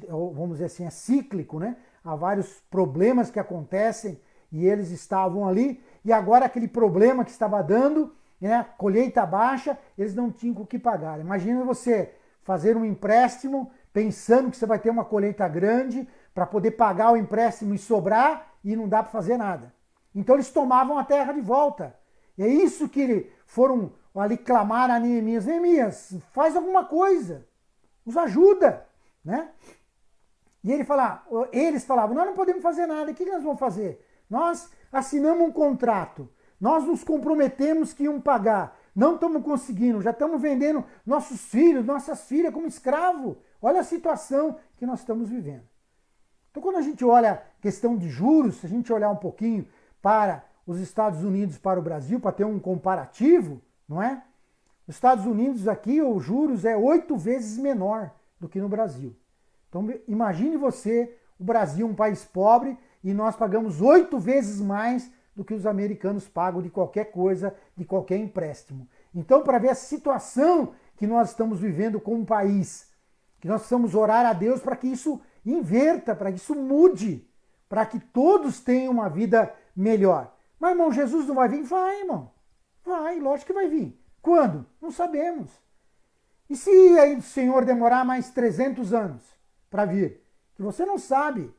vamos dizer assim, é cíclico, né? Há vários problemas que acontecem e eles estavam ali, e agora aquele problema que estava dando, né? Colheita baixa, eles não tinham o que pagar. Imagina você fazer um empréstimo pensando que você vai ter uma colheita grande para poder pagar o empréstimo e sobrar e não dá para fazer nada. Então eles tomavam a terra de volta. E é isso que foram ali clamar a Neemias. Neemias, faz alguma coisa, nos ajuda, né? E eles falavam, nós não podemos fazer nada, o que nós vamos fazer? Nós assinamos um contrato, nós nos comprometemos que iam pagar, não estamos conseguindo, já estamos vendendo nossos filhos, nossas filhas como escravo. Olha a situação que nós estamos vivendo. Então quando a gente olha a questão de juros, se a gente olhar um pouquinho para os Estados Unidos, para o Brasil, para ter um comparativo, não é? Nos Estados Unidos aqui os juros é 8 vezes menor do que no Brasil. Então imagine você, o Brasil, um país pobre, e nós pagamos 8 vezes mais do que os americanos pagam de qualquer coisa, de qualquer empréstimo. Então, para ver a situação que nós estamos vivendo como país, que nós precisamos orar a Deus para que isso inverta, para que isso mude, para que todos tenham uma vida melhor. Mas, irmão, Jesus não vai vir? Vai, irmão. Vai, lógico que vai vir. Quando? Não sabemos. E se aí o Senhor demorar mais 300 anos para vir? Que você não sabe.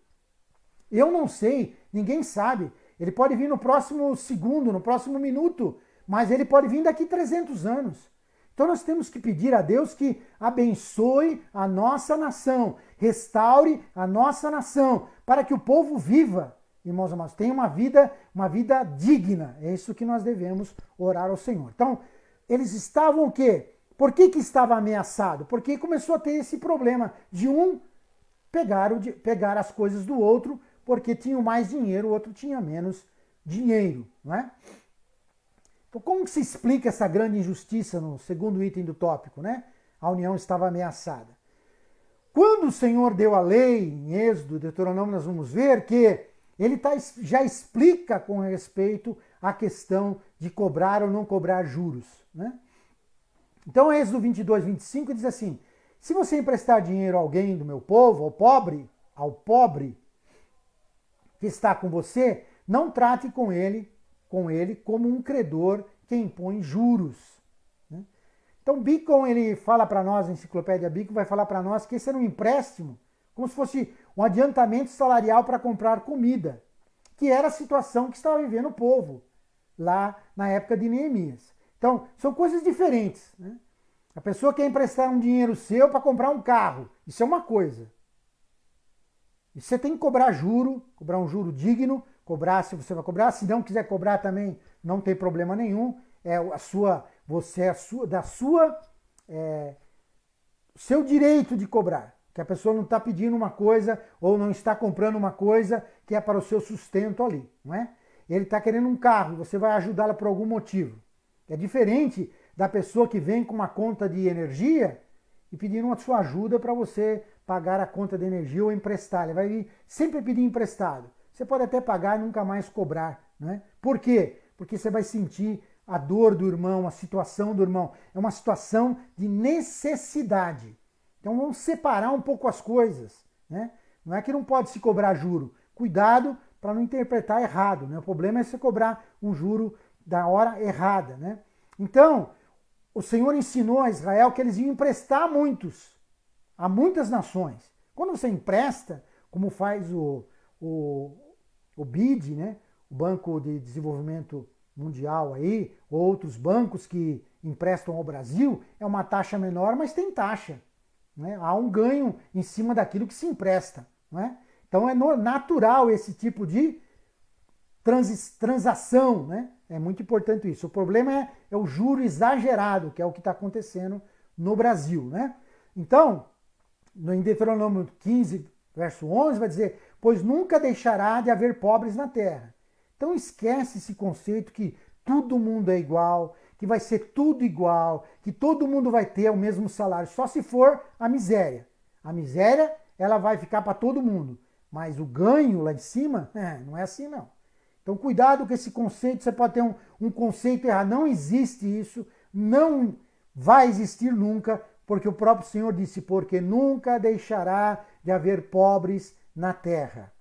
Eu não sei, ninguém sabe. Ele pode vir no próximo segundo, no próximo minuto, mas ele pode vir daqui 300 anos. Então nós temos que pedir a Deus que abençoe a nossa nação, restaure a nossa nação, para que o povo viva, irmãos amados, tenha uma vida digna. É isso que nós devemos orar ao Senhor. Então, eles estavam o quê? Por que estava ameaçado? Porque começou a ter esse problema de um pegar as coisas do outro, porque tinham mais dinheiro, o outro tinha menos dinheiro, não é? Então, como que se explica essa grande injustiça no segundo item do tópico, né? A união estava ameaçada. Quando o Senhor deu a lei, em Êxodo, Deuteronômio, nós vamos ver que ele já explica com respeito à questão de cobrar ou não cobrar juros, né? Então, Êxodo 22, 25 diz assim, se você emprestar dinheiro a alguém do meu povo, ao pobre que está com você, não trate com ele como um credor que impõe juros. Né? Então, Bacon, ele fala para nós, a enciclopédia Bacon vai falar para nós que esse era um empréstimo, como se fosse um adiantamento salarial para comprar comida, que era a situação que estava vivendo o povo lá na época de Neemias. Então, são coisas diferentes. Né? A pessoa quer emprestar um dinheiro seu para comprar um carro, isso é uma coisa. E você tem que cobrar um juro digno, cobrar se você vai cobrar, se não quiser cobrar também não tem problema nenhum, seu direito de cobrar, que a pessoa não está pedindo uma coisa ou não está comprando uma coisa que é para o seu sustento ali, não é? Ele está querendo um carro e você vai ajudá-la por algum motivo. É diferente da pessoa que vem com uma conta de energia e pedindo a sua ajuda para você pagar a conta de energia ou emprestar. Ele vai sempre pedir emprestado. Você pode até pagar e nunca mais cobrar né? Por quê? Porque você vai sentir a dor do irmão, a situação do irmão. É uma situação de necessidade. Então vamos separar um pouco as coisas, né? Não é que não pode se cobrar juro. Cuidado para não interpretar errado, né? O problema é você cobrar um juro da hora errada, né? Então, o Senhor ensinou a Israel que eles iam emprestar a muitas nações. Quando você empresta, como faz o BID, né? O Banco de Desenvolvimento Mundial aí, outros bancos que emprestam ao Brasil, é uma taxa menor, mas tem taxa. Né? Há um ganho em cima daquilo que se empresta. Né? Então é natural esse tipo de transação. Né? É muito importante isso. O problema é o juro exagerado, que é o que está acontecendo no Brasil. Né? Então, em Deuteronômio 15, verso 11, vai dizer: pois nunca deixará de haver pobres na terra. Então esquece esse conceito que todo mundo é igual, que vai ser tudo igual, que todo mundo vai ter o mesmo salário, só se for a miséria. A miséria, ela vai ficar para todo mundo, mas o ganho lá em cima, não é assim não. Então cuidado com esse conceito, você pode ter um conceito errado, não existe isso, não vai existir nunca, porque o próprio Senhor disse: porque nunca deixará de haver pobres na terra.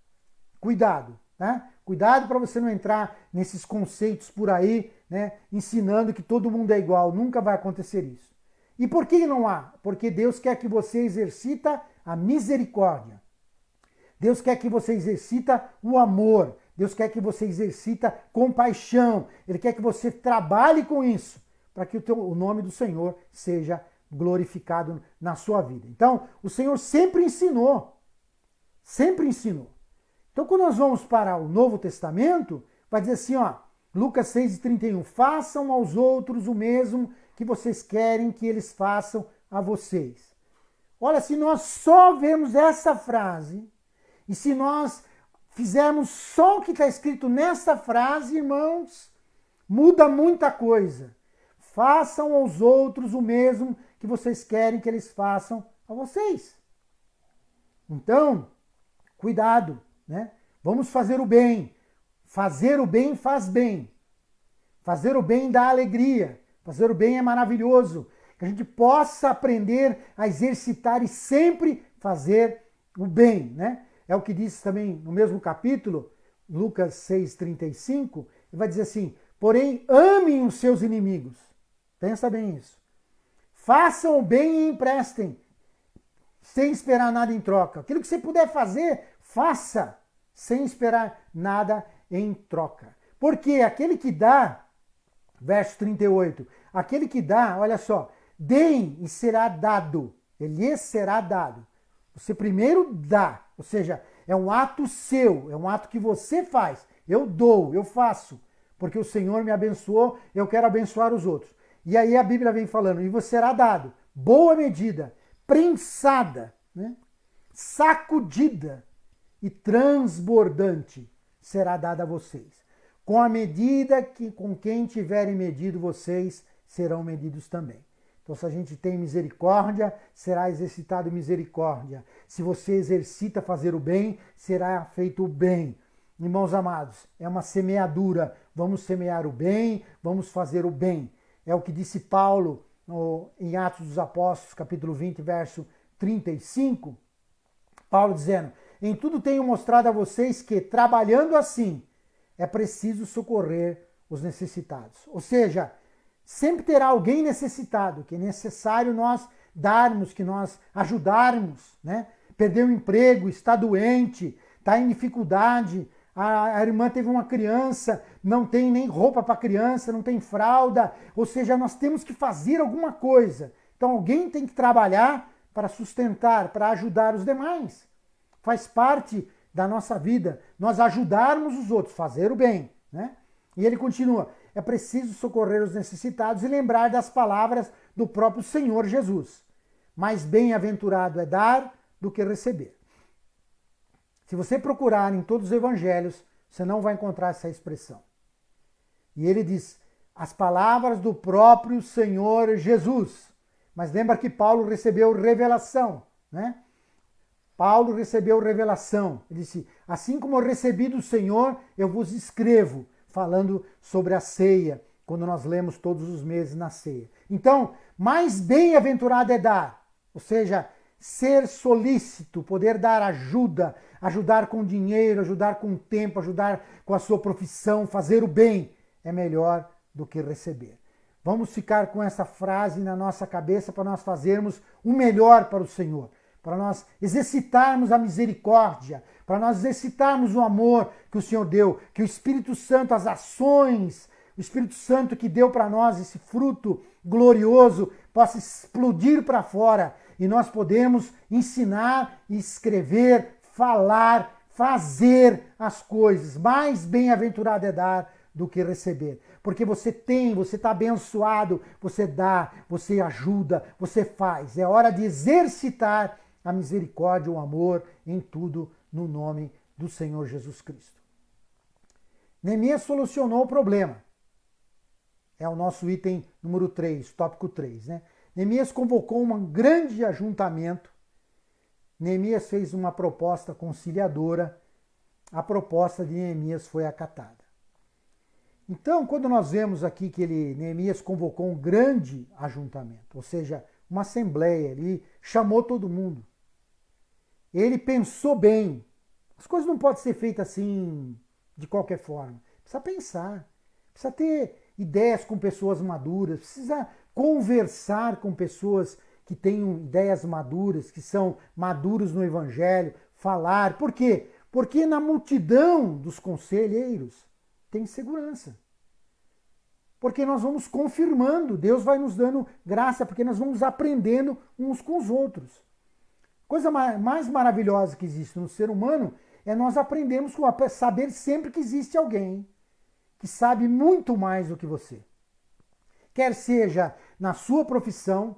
Cuidado, tá? Cuidado para você não entrar nesses conceitos por aí, né, ensinando que todo mundo é igual. Nunca vai acontecer isso. E por que não há? Porque Deus quer que você exercita a misericórdia. Deus quer que você exercita o amor. Deus quer que você exercita compaixão. Ele quer que você trabalhe com isso, para que o nome do Senhor seja glorificado na sua vida. Então, o Senhor sempre ensinou. Sempre ensinou. Então, quando nós vamos para o Novo Testamento, vai dizer assim, ó, Lucas 6,31, façam aos outros o mesmo que vocês querem que eles façam a vocês. Olha, se nós só vemos essa frase, e se nós fizermos só o que está escrito nessa frase, irmãos, muda muita coisa. Façam aos outros o mesmo que vocês querem que eles façam a vocês. Então, cuidado. Né? Vamos fazer o bem. Fazer o bem faz bem. Fazer o bem dá alegria. Fazer o bem é maravilhoso. Que a gente possa aprender a exercitar e sempre fazer o bem. Né? É o que diz também no mesmo capítulo, Lucas 6,35, ele vai dizer assim: porém, amem os seus inimigos. Pensa bem isso. Façam o bem e emprestem, sem esperar nada em troca. Aquilo que você puder fazer, faça, sem esperar nada em troca. Porque aquele que dá, verso 38, aquele que dá, olha só, deem e será dado, lhes será dado. Você primeiro dá, ou seja, é um ato seu, é um ato que você faz. Eu dou, eu faço, porque o Senhor me abençoou, eu quero abençoar os outros. E aí a Bíblia vem falando, e você será dado, boa medida, prensada, né? Sacudida e transbordante será dada a vocês. Com a medida que com quem tiverem medido, vocês serão medidos também. Então, se a gente tem misericórdia, será exercitado misericórdia. Se você exercita fazer o bem, será feito o bem. Irmãos amados, é uma semeadura. Vamos semear o bem, vamos fazer o bem. É o que disse Paulo em Atos dos Apóstolos, capítulo 20, verso 35. Paulo dizendo: em tudo tenho mostrado a vocês que, trabalhando assim, é preciso socorrer os necessitados. Ou seja, sempre terá alguém necessitado, que é necessário nós darmos, que nós ajudarmos, né? Perdeu o emprego, está doente, está em dificuldade. A irmã teve uma criança, não tem nem roupa para a criança, não tem fralda. Ou seja, nós temos que fazer alguma coisa. Então alguém tem que trabalhar para sustentar, para ajudar os demais. Faz parte da nossa vida nós ajudarmos os outros, fazer o bem, né? E ele continua: é preciso socorrer os necessitados e lembrar das palavras do próprio Senhor Jesus. Mais bem-aventurado é dar do que receber. Se você procurar em todos os evangelhos, você não vai encontrar essa expressão. E ele diz, as palavras do próprio Senhor Jesus. Mas lembra que Paulo recebeu revelação, né? Paulo recebeu revelação. Ele disse, assim como eu recebi do Senhor, eu vos escrevo. falando sobre a ceia, quando nós lemos todos os meses na ceia. Então, mais bem-aventurado é dar, ou seja, ser solícito, poder dar ajuda, ajudar com dinheiro, ajudar com tempo, ajudar com a sua profissão, fazer o bem, é melhor do que receber. Vamos ficar com essa frase na nossa cabeça para nós fazermos o melhor para o Senhor, para nós exercitarmos a misericórdia, para nós exercitarmos o amor que o Senhor deu, que o Espírito Santo, as ações, o Espírito Santo que deu para nós esse fruto glorioso, possa explodir para fora e nós podemos ensinar, escrever, falar, fazer as coisas. Mais bem-aventurado é dar do que receber. Porque você tem, você está abençoado, você dá, você ajuda, você faz. É hora de exercitar a misericórdia, o amor em tudo, no nome do Senhor Jesus Cristo. Neemias solucionou o problema. É o nosso item número 3, tópico 3, né? Neemias convocou um grande ajuntamento. Neemias fez uma proposta conciliadora. A proposta de Neemias foi acatada. Então, quando nós vemos aqui que Neemias convocou um grande ajuntamento, ou seja, uma assembleia, ele chamou todo mundo. Ele pensou bem. As coisas não podem ser feitas assim, de qualquer forma. Precisa pensar, precisa ter ideias com pessoas maduras, precisa conversar com pessoas que tenham ideias maduras, que são maduros no Evangelho, falar. Por quê? Porque na multidão dos conselheiros tem segurança. Porque nós vamos confirmando, Deus vai nos dando graça, porque nós vamos aprendendo uns com os outros. Coisa mais maravilhosa que existe no ser humano é nós aprendermos a saber sempre que existe alguém que sabe muito mais do que você. Quer seja na sua profissão,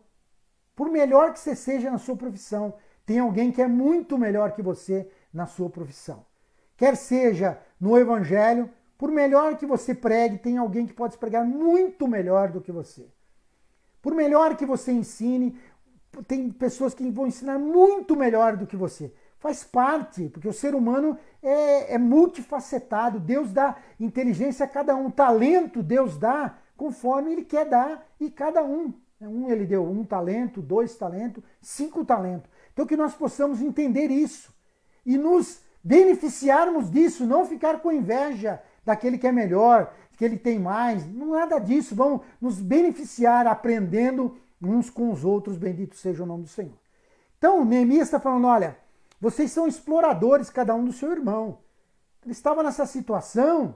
por melhor que você seja na sua profissão, tem alguém que é muito melhor que você na sua profissão. Quer seja no Evangelho, por melhor que você pregue, tem alguém que pode pregar muito melhor do que você. Por melhor que você ensine, tem pessoas que vão ensinar muito melhor do que você. Faz parte, porque o ser humano é multifacetado. Deus dá inteligência a cada um. Talento Deus dá conforme Ele quer dar e cada um. Ele deu 1 talento, 2 talentos, 5 talentos. Então que nós possamos entender isso e nos beneficiarmos disso, não ficar com inveja daquele que é melhor, que ele tem mais. Não nada disso. Vamos nos beneficiar aprendendo uns com os outros. Bendito seja o nome do Senhor. Então Neemias está falando, olha, vocês são exploradores, cada um do seu irmão. Ele estava nessa situação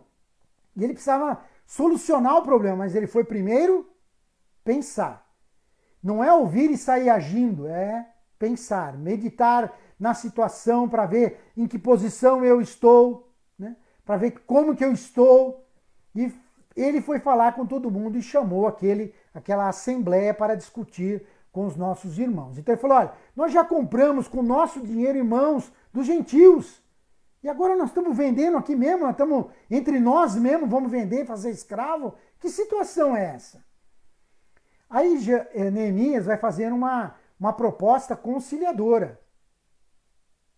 e ele precisava solucionar o problema, mas ele foi primeiro pensar. Não é ouvir e sair agindo, é pensar, meditar na situação para ver em que posição eu estou, né? Para ver como que eu estou. E ele foi falar com todo mundo e chamou aquela assembleia para discutir com os nossos irmãos. Então ele falou, olha, nós já compramos com o nosso dinheiro irmãos dos gentios. E agora nós estamos vendendo aqui mesmo, nós estamos entre nós mesmos, vamos vender, fazer escravo. Que situação é essa? Aí Neemias vai fazer uma proposta conciliadora.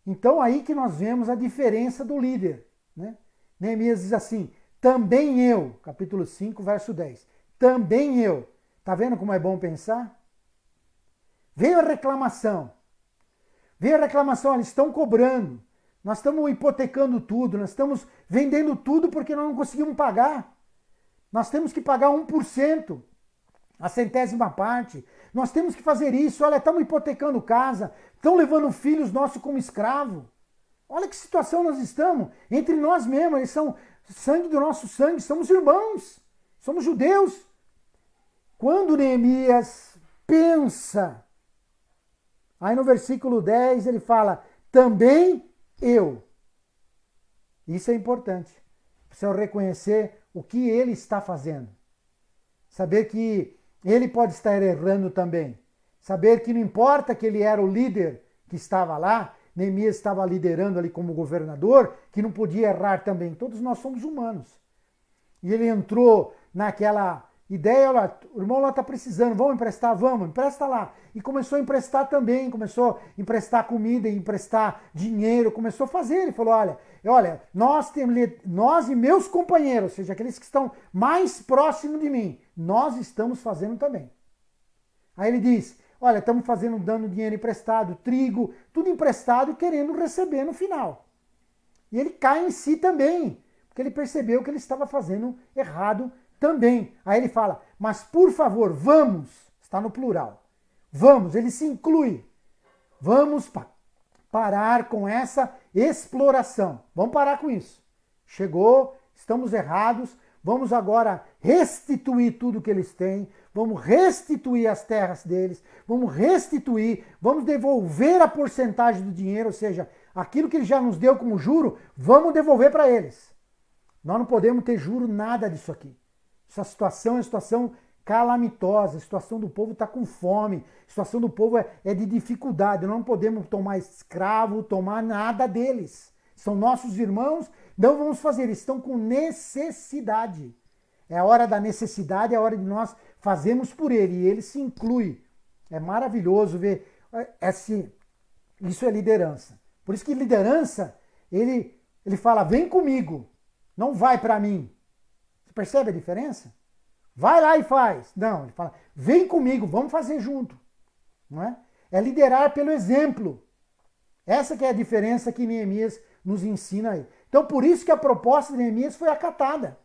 Então aí que nós vemos a diferença do líder, né? Neemias diz assim, também eu, capítulo 5, verso 10, também eu. Tá vendo como é bom pensar? Veio a reclamação. Olha, eles estão cobrando. Nós estamos hipotecando tudo, nós estamos vendendo tudo porque nós não conseguimos pagar. Nós temos que pagar 1%, a centésima parte. Nós temos que fazer isso. Olha, estamos hipotecando casa, estão levando filhos nossos como escravo. Olha que situação nós estamos. Entre nós mesmos, eles são sangue do nosso sangue, somos irmãos, somos judeus. Quando Neemias pensa, aí no versículo 10 ele fala, também eu. Isso é importante. Precisa reconhecer o que ele está fazendo. Saber que ele pode estar errando também. Saber que não importa que ele era o líder que estava lá, Neemias estava liderando ali como governador, que não podia errar também. Todos nós somos humanos. E ele entrou naquela ideia, olha, o irmão lá está precisando, vamos emprestar? Vamos, empresta lá. E começou a emprestar também, começou a emprestar comida, emprestar dinheiro, começou a fazer. Ele falou, olha, nós e meus companheiros, ou seja, aqueles que estão mais próximos de mim, nós estamos fazendo também. Aí ele diz, olha, estamos dando dinheiro emprestado, trigo, tudo emprestado e querendo receber no final. E ele cai em si também, porque ele percebeu que ele estava fazendo errado também. Aí ele fala, mas por favor, vamos, está no plural, vamos, ele se inclui, vamos parar com essa exploração, vamos parar com isso. Chegou, estamos errados, vamos agora restituir tudo que eles têm, vamos restituir as terras deles, vamos restituir, vamos devolver a porcentagem do dinheiro, ou seja, aquilo que ele já nos deu como juro, vamos devolver para eles. Nós não podemos ter juro nada disso aqui. Essa situação é uma situação calamitosa, a situação do povo está com fome, a situação do povo é de dificuldade, nós não podemos tomar escravo, tomar nada deles. São nossos irmãos, não vamos fazer, eles estão com necessidade. É a hora da necessidade, é a hora de nós fazermos por ele, e ele se inclui. É maravilhoso ver, isso é liderança. Por isso que liderança, ele fala, vem comigo, não vai para mim. Você percebe a diferença? Vai lá e faz. Não, ele fala, vem comigo, vamos fazer junto. Não é? É liderar pelo exemplo. Essa que é a diferença que Neemias nos ensina aí. Então, por isso que a proposta de Neemias foi acatada.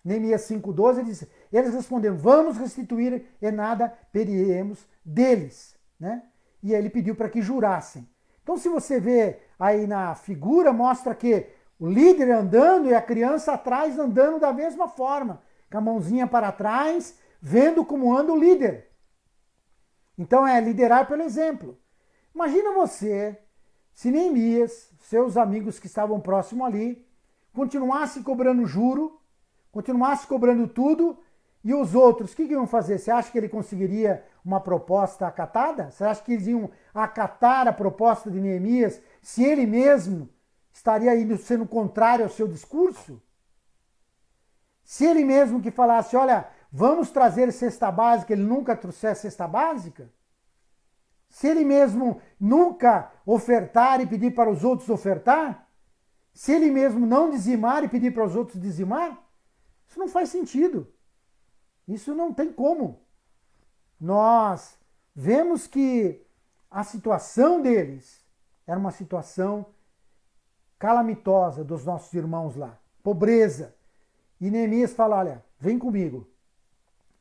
Neemias 5,12, ele diz, eles responderam, vamos restituir e nada pediremos deles. Né? E aí ele pediu para que jurassem. Então, se você vê aí na figura, mostra que o líder andando e a criança atrás andando da mesma forma, com a mãozinha para trás, vendo como anda o líder. Então é liderar pelo exemplo. Imagina você, se Neemias, seus amigos que estavam próximos ali, continuasse cobrando juro, continuasse cobrando tudo, e os outros, o que iam fazer? Você acha que ele conseguiria uma proposta acatada? Você acha que eles iam acatar a proposta de Neemias se ele mesmo estaria indo sendo contrário ao seu discurso? Se ele mesmo que falasse, olha, vamos trazer cesta básica, ele nunca trouxesse cesta básica? Se ele mesmo nunca ofertar e pedir para os outros ofertar? Se ele mesmo não dizimar e pedir para os outros dizimar? Isso não faz sentido. Isso não tem como. Nós vemos que a situação deles era uma situação calamitosa dos nossos irmãos lá. Pobreza. E Neemias fala, olha, vem comigo.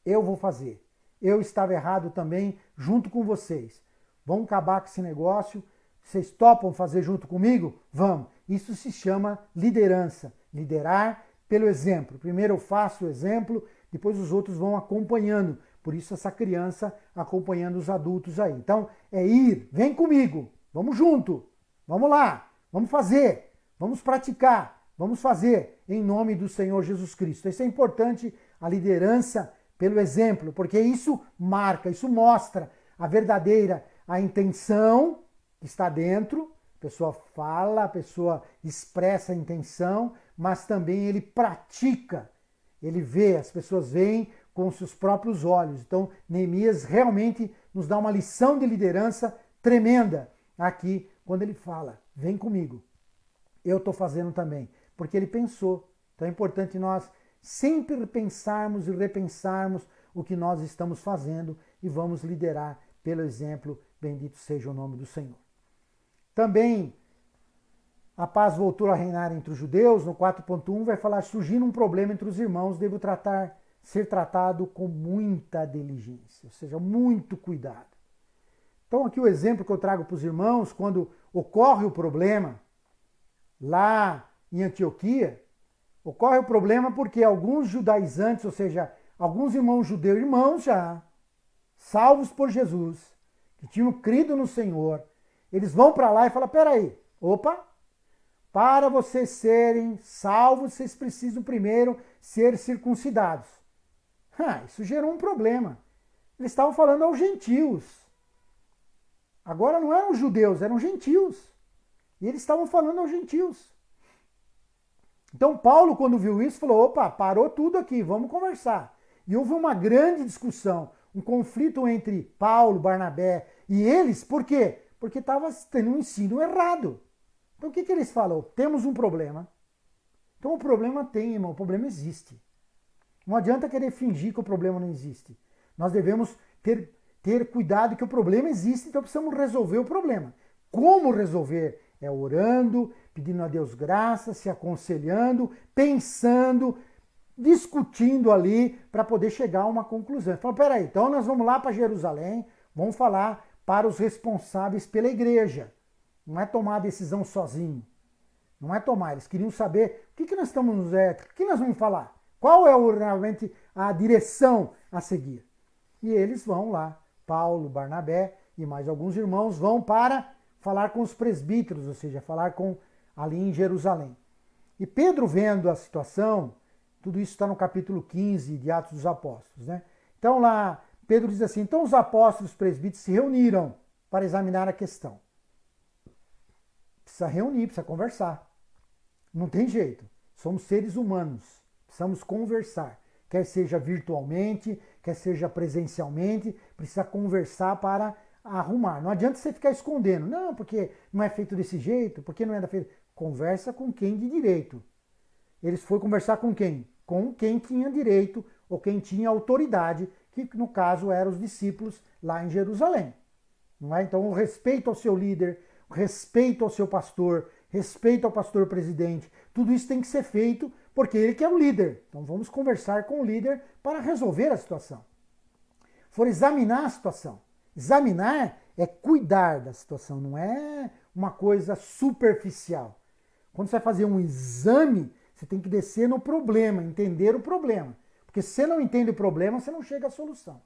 Eu vou fazer. Eu estava errado também junto com vocês. Vamos acabar com esse negócio. Vocês topam fazer junto comigo? Vamos. Isso se chama liderança. Liderar pelo exemplo. Primeiro eu faço o exemplo, depois os outros vão acompanhando. Por isso essa criança acompanhando os adultos aí. Então é ir, vem comigo, vamos junto, vamos lá, vamos fazer, vamos praticar, vamos fazer em nome do Senhor Jesus Cristo. Isso é importante, a liderança pelo exemplo, porque isso marca, isso mostra a intenção que está dentro. A pessoa fala, a pessoa expressa a intenção, mas também ele pratica. Ele vê, as pessoas veem com seus próprios olhos. Então, Neemias realmente nos dá uma lição de liderança tremenda aqui, quando ele fala, vem comigo, eu estou fazendo também. Porque ele pensou. Então é importante nós sempre pensarmos e repensarmos o que nós estamos fazendo e vamos liderar pelo exemplo. Bendito seja o nome do Senhor. Também a paz voltou a reinar entre os judeus. No 4.1 vai falar, surgindo um problema entre os irmãos, devo ser tratado com muita diligência, ou seja, muito cuidado. Então aqui o exemplo que eu trago para os irmãos, quando ocorre o problema lá em Antioquia, ocorre o problema porque alguns judaizantes, ou seja, alguns irmãos judeus, irmãos já, salvos por Jesus, que tinham crido no Senhor, eles vão para lá e falam, peraí, opa, para vocês serem salvos, vocês precisam primeiro ser circuncidados. Isso gerou um problema. Eles estavam falando aos gentios. Agora não eram judeus, eram gentios. E eles estavam falando aos gentios. Então Paulo, quando viu isso, falou, opa, parou tudo aqui, vamos conversar. E houve uma grande discussão, um conflito entre Paulo, Barnabé e eles, por quê? Porque estava tendo um ensino errado. Então o que eles falam? Temos um problema. Então o problema tem, irmão, o problema existe. Não adianta querer fingir que o problema não existe. Nós devemos ter cuidado que o problema existe, então precisamos resolver o problema. Como resolver? É orando, pedindo a Deus graça, se aconselhando, pensando, discutindo ali para poder chegar a uma conclusão. Fala, peraí, então nós vamos lá para Jerusalém, vamos falar para os responsáveis pela igreja. Não é tomar a decisão sozinho. Não é tomar. Eles queriam saber o que nós estamos, o que nós vamos falar. Qual é realmente a direção a seguir? E eles vão lá, Paulo, Barnabé e mais alguns irmãos vão para falar com os presbíteros, ou seja, falar com ali em Jerusalém. E Pedro vendo a situação, tudo isso está no capítulo 15 de Atos dos Apóstolos, né? Então lá, Pedro diz assim, então os apóstolos e os presbíteros se reuniram para examinar a questão. Precisa reunir, precisa conversar. Não tem jeito. Somos seres humanos. Precisamos conversar. Quer seja virtualmente, quer seja presencialmente, precisa conversar para arrumar. Não adianta você ficar escondendo. Não, porque não é feito desse jeito, porque não é feito. Conversa com quem de direito. Eles foram conversar com quem? Com quem tinha direito ou quem tinha autoridade, que no caso eram os discípulos lá em Jerusalém. Não é? Então, o respeito ao seu líder, o respeito ao seu pastor, respeito ao pastor presidente, tudo isso tem que ser feito porque ele que é o líder. Então vamos conversar com o líder para resolver a situação. For examinar a situação. Examinar é cuidar da situação, não é uma coisa superficial. Quando você vai fazer um exame, você tem que descer no problema, entender o problema. Porque se você não entende o problema, você não chega à solução.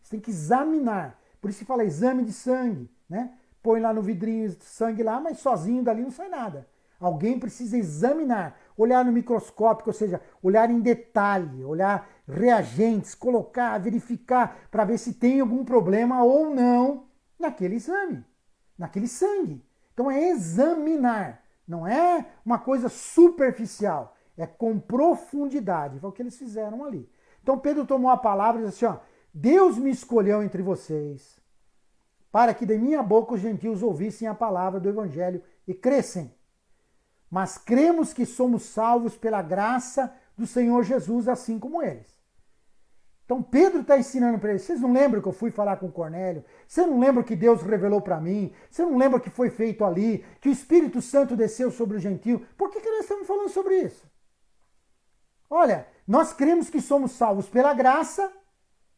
Você tem que examinar. Por isso que fala exame de sangue, né? Põe lá no vidrinho de sangue lá, mas sozinho dali não sai nada. Alguém precisa examinar, olhar no microscópio, ou seja, olhar em detalhe, olhar reagentes, colocar, verificar, para ver se tem algum problema ou não naquele exame, naquele sangue. Então é examinar, não é uma coisa superficial, é com profundidade. Foi o que eles fizeram ali. Então Pedro tomou a palavra e disse assim, ó, Deus me escolheu entre vocês, para que de minha boca os gentios ouvissem a palavra do evangelho e crescem. Mas cremos que somos salvos pela graça do Senhor Jesus, assim como eles. Então Pedro está ensinando para eles. Vocês não lembram que eu fui falar com Cornélio? Você não lembra que Deus revelou para mim? Você não lembra que foi feito ali? Que o Espírito Santo desceu sobre o gentio? Por que nós estamos falando sobre isso? Olha, nós cremos que somos salvos pela graça.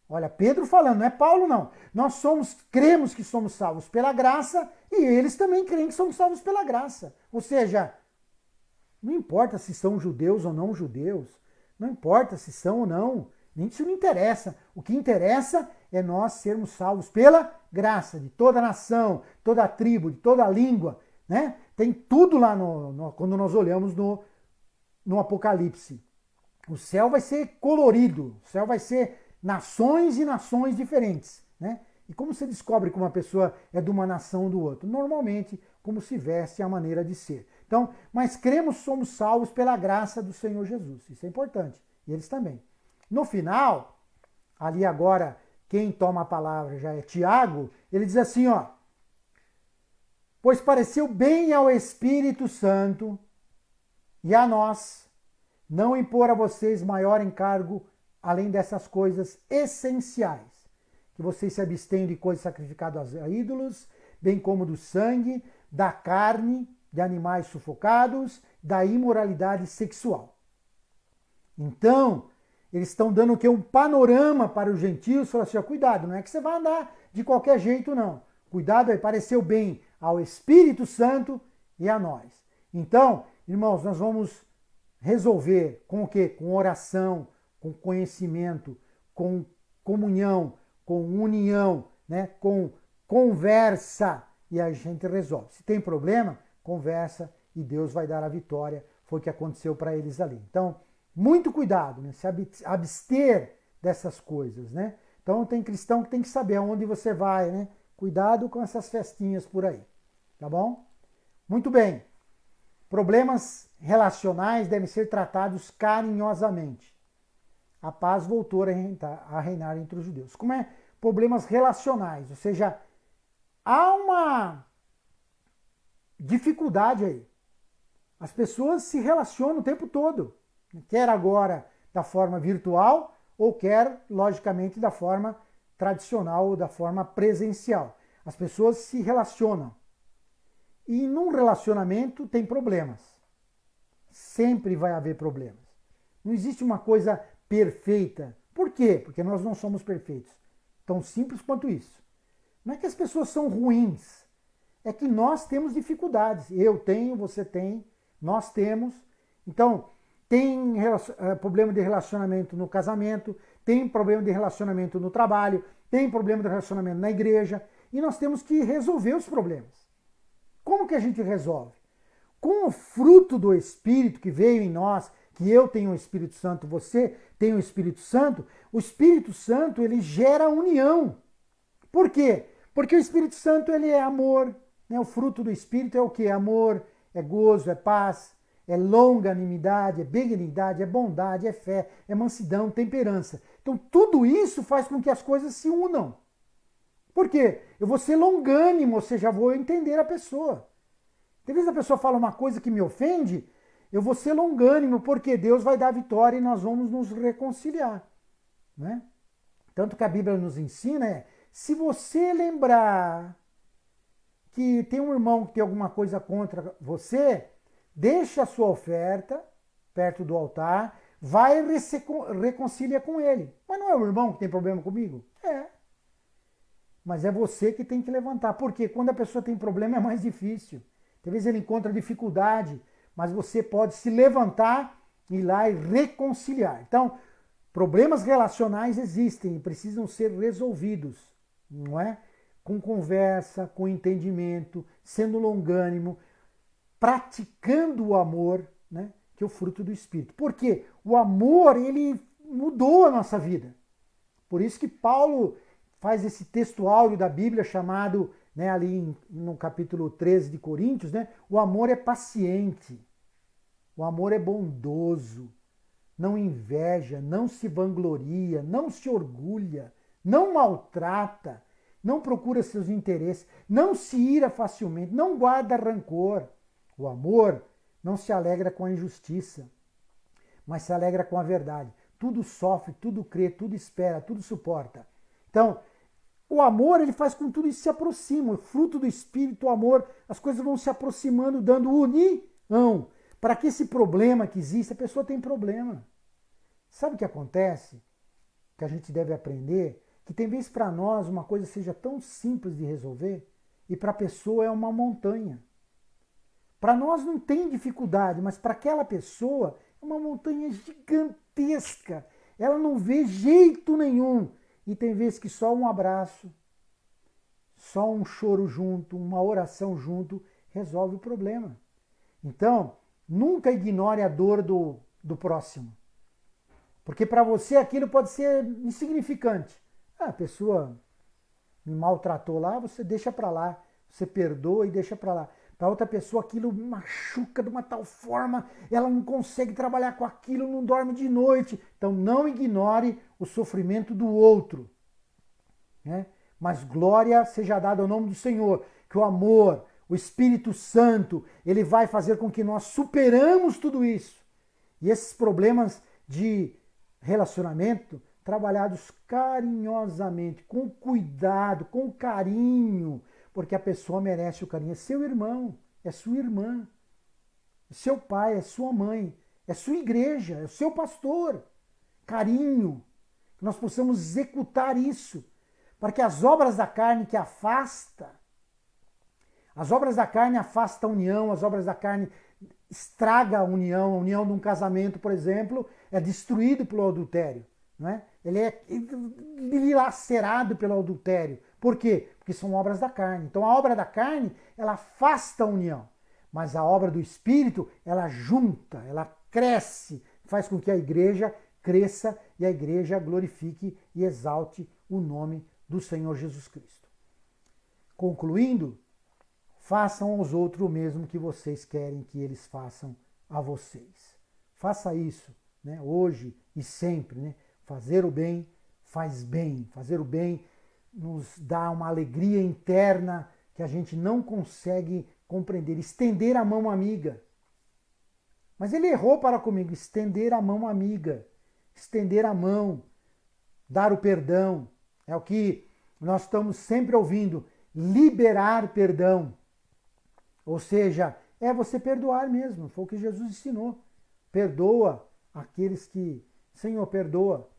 Olha, Pedro falando, não é Paulo não. Nós cremos que somos salvos pela graça e eles também creem que somos salvos pela graça. Ou seja, não importa se são judeus ou não judeus, não importa se são ou não, nem isso não interessa. O que interessa é nós sermos salvos pela graça de toda a nação, toda a tribo, de toda a língua, né? Tem tudo lá quando nós olhamos no Apocalipse. O céu vai ser colorido, o céu vai ser nações e nações diferentes, né? E como você descobre que uma pessoa é de uma nação ou do outro? Normalmente, como se veste a maneira de ser. Então, mas cremos, somos salvos pela graça do Senhor Jesus. Isso é importante. E eles também. No final, ali agora, quem toma a palavra já é Tiago, ele diz assim, ó, pois pareceu bem ao Espírito Santo e a nós não impor a vocês maior encargo além dessas coisas essenciais, que vocês se abstenham de coisas sacrificadas a ídolos, bem como do sangue, da carne, de animais sufocados, da imoralidade sexual. Então, eles estão dando o quê? Um panorama para os gentios, falando assim, ó, cuidado, não é que você vai andar de qualquer jeito, não. Cuidado aí, pareceu bem ao Espírito Santo e a nós. Então, irmãos, nós vamos resolver com o quê? Com oração, com conhecimento, com comunhão, com união, né? Com conversa, e a gente resolve. Se tem problema, conversa e Deus vai dar a vitória. Foi o que aconteceu para eles ali. Então, muito cuidado, né? Se abster dessas coisas, né? Então, tem cristão que tem que saber aonde você vai, né? Cuidado com essas festinhas por aí, tá bom? Muito bem. Problemas relacionais devem ser tratados carinhosamente. a paz voltou a reinar entre os judeus. Como é? Problemas relacionais, ou seja, há uma dificuldade aí. As pessoas se relacionam o tempo todo, quer agora da forma virtual ou quer, logicamente, da forma tradicional ou da forma presencial. As pessoas se relacionam. E num relacionamento tem problemas. Sempre vai haver problemas. Não existe uma coisa perfeita. Por quê? Porque nós não somos perfeitos. Tão simples quanto isso. Não é que as pessoas são ruins. É que nós temos dificuldades. Eu tenho, você tem, nós temos. Então, tem problema de relacionamento no casamento, tem problema de relacionamento no trabalho, tem problema de relacionamento na igreja. E nós temos que resolver os problemas. Como que a gente resolve? Com o fruto do Espírito que veio em nós, que eu tenho o Espírito Santo, você tem o Espírito Santo ele gera união. Por quê? Porque o Espírito Santo ele é amor, né? O fruto do Espírito é o que? Amor, é gozo, é paz, é longanimidade, é benignidade, é bondade, é fé, é mansidão, temperança. Então tudo isso faz com que as coisas se unam. Por quê? Eu vou ser longânimo, ou seja, vou entender a pessoa. Tem vezes a pessoa fala uma coisa que me ofende, eu vou ser longânimo, porque Deus vai dar vitória e nós vamos nos reconciliar. Né? Tanto que a Bíblia nos ensina se você lembrar que tem um irmão que tem alguma coisa contra você, deixa a sua oferta perto do altar, vai e reconcilia com ele. Mas não é o irmão que tem problema comigo? É. Mas é você que tem que levantar. Porque quando a pessoa tem problema é mais difícil. Às vezes ele encontra dificuldade, mas você pode se levantar, ir lá e reconciliar. Então, problemas relacionais existem e precisam ser resolvidos, não é? Com conversa, com entendimento, sendo longânimo, praticando o amor, né? Que é o fruto do Espírito. Porque o amor, ele mudou a nossa vida. Por isso que Paulo faz esse texto áureo da Bíblia chamado, né, ali no capítulo 13 de Coríntios, né, o amor é paciente, o amor é bondoso, não inveja, não se vangloria, não se orgulha, não maltrata, não procura seus interesses, não se ira facilmente, não guarda rancor. O amor não se alegra com a injustiça, mas se alegra com a verdade. Tudo sofre, tudo crê, tudo espera, tudo suporta. Então, o amor, ele faz com que tudo isso se aproxime. O fruto do Espírito, o amor, as coisas vão se aproximando, dando união. Para que esse problema que existe, a pessoa tem problema. Sabe o que acontece? Que a gente deve aprender, que tem vezes para nós uma coisa seja tão simples de resolver, e para a pessoa é uma montanha. Para nós não tem dificuldade, mas para aquela pessoa é uma montanha gigantesca. Ela não vê jeito nenhum. E tem vezes que só um abraço, só um choro junto, uma oração junto, resolve o problema. Então, nunca ignore a dor do próximo. Porque para você aquilo pode ser insignificante. A pessoa me maltratou lá, você deixa para lá. Você perdoa e deixa para lá. Para outra pessoa aquilo machuca de uma tal forma, ela não consegue trabalhar com aquilo, não dorme de noite. Então não ignore o sofrimento do outro. Né? Mas glória seja dada ao nome do Senhor, que o amor, o Espírito Santo, ele vai fazer com que nós superamos tudo isso. E esses problemas de relacionamento, trabalhados carinhosamente, com cuidado, com carinho, porque a pessoa merece o carinho. É seu irmão, é sua irmã, é seu pai, é sua mãe, é sua igreja, é o seu pastor. Carinho, que nós possamos executar isso, para que as obras da carne que afasta, as obras da carne afastam a união, as obras da carne estraga a união de um casamento, por exemplo, é destruído pelo adultério. Não é? Ele é dilacerado pelo adultério. Por quê? Porque são obras da carne. Então a obra da carne, ela afasta a união. Mas a obra do Espírito, ela junta, ela cresce, faz com que a igreja cresça e a igreja glorifique e exalte o nome do Senhor Jesus Cristo. Concluindo, façam aos outros o mesmo que vocês querem que eles façam a vocês. Faça isso, né, hoje e sempre, né? Fazer o bem faz bem. Fazer o bem nos dá uma alegria interna que a gente não consegue compreender. Estender a mão amiga. Mas ele errou para comigo. Estender a mão amiga. Estender a mão. Dar o perdão. É o que nós estamos sempre ouvindo. Liberar perdão. Ou seja, é você perdoar mesmo. Foi o que Jesus ensinou. Perdoa aqueles que... Senhor, perdoa.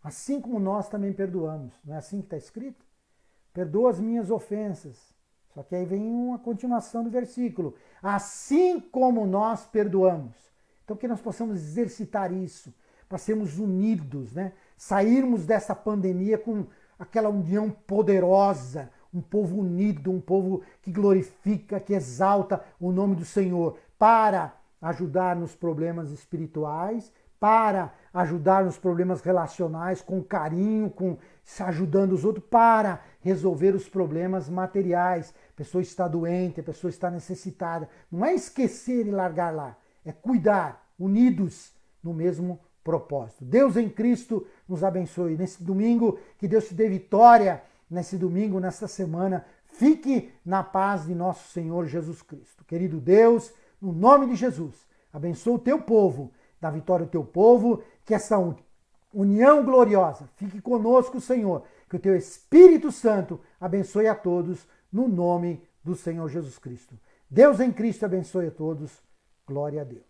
Assim como nós também perdoamos. Não é assim que está escrito? Perdoa as minhas ofensas. Só que aí vem uma continuação do versículo. Assim como nós perdoamos. Então que nós possamos exercitar isso. Para sermos unidos, né? Sairmos dessa pandemia com aquela união poderosa. Um povo unido, um povo que glorifica, que exalta o nome do Senhor. Para ajudar nos problemas espirituais, para ajudar nos problemas relacionais, com carinho, com se ajudando os outros, para resolver os problemas materiais. A pessoa está doente, a pessoa está necessitada. Não é esquecer e largar lá, é cuidar, unidos no mesmo propósito. Deus em Cristo nos abençoe. Nesse domingo, que Deus te dê vitória, nesse domingo, nesta semana. Fique na paz de nosso Senhor Jesus Cristo. Querido Deus, no nome de Jesus, abençoa o teu povo, dá vitória ao teu povo, que essa união gloriosa fique conosco, Senhor, que o teu Espírito Santo abençoe a todos, no nome do Senhor Jesus Cristo. Deus em Cristo abençoe a todos. Glória a Deus.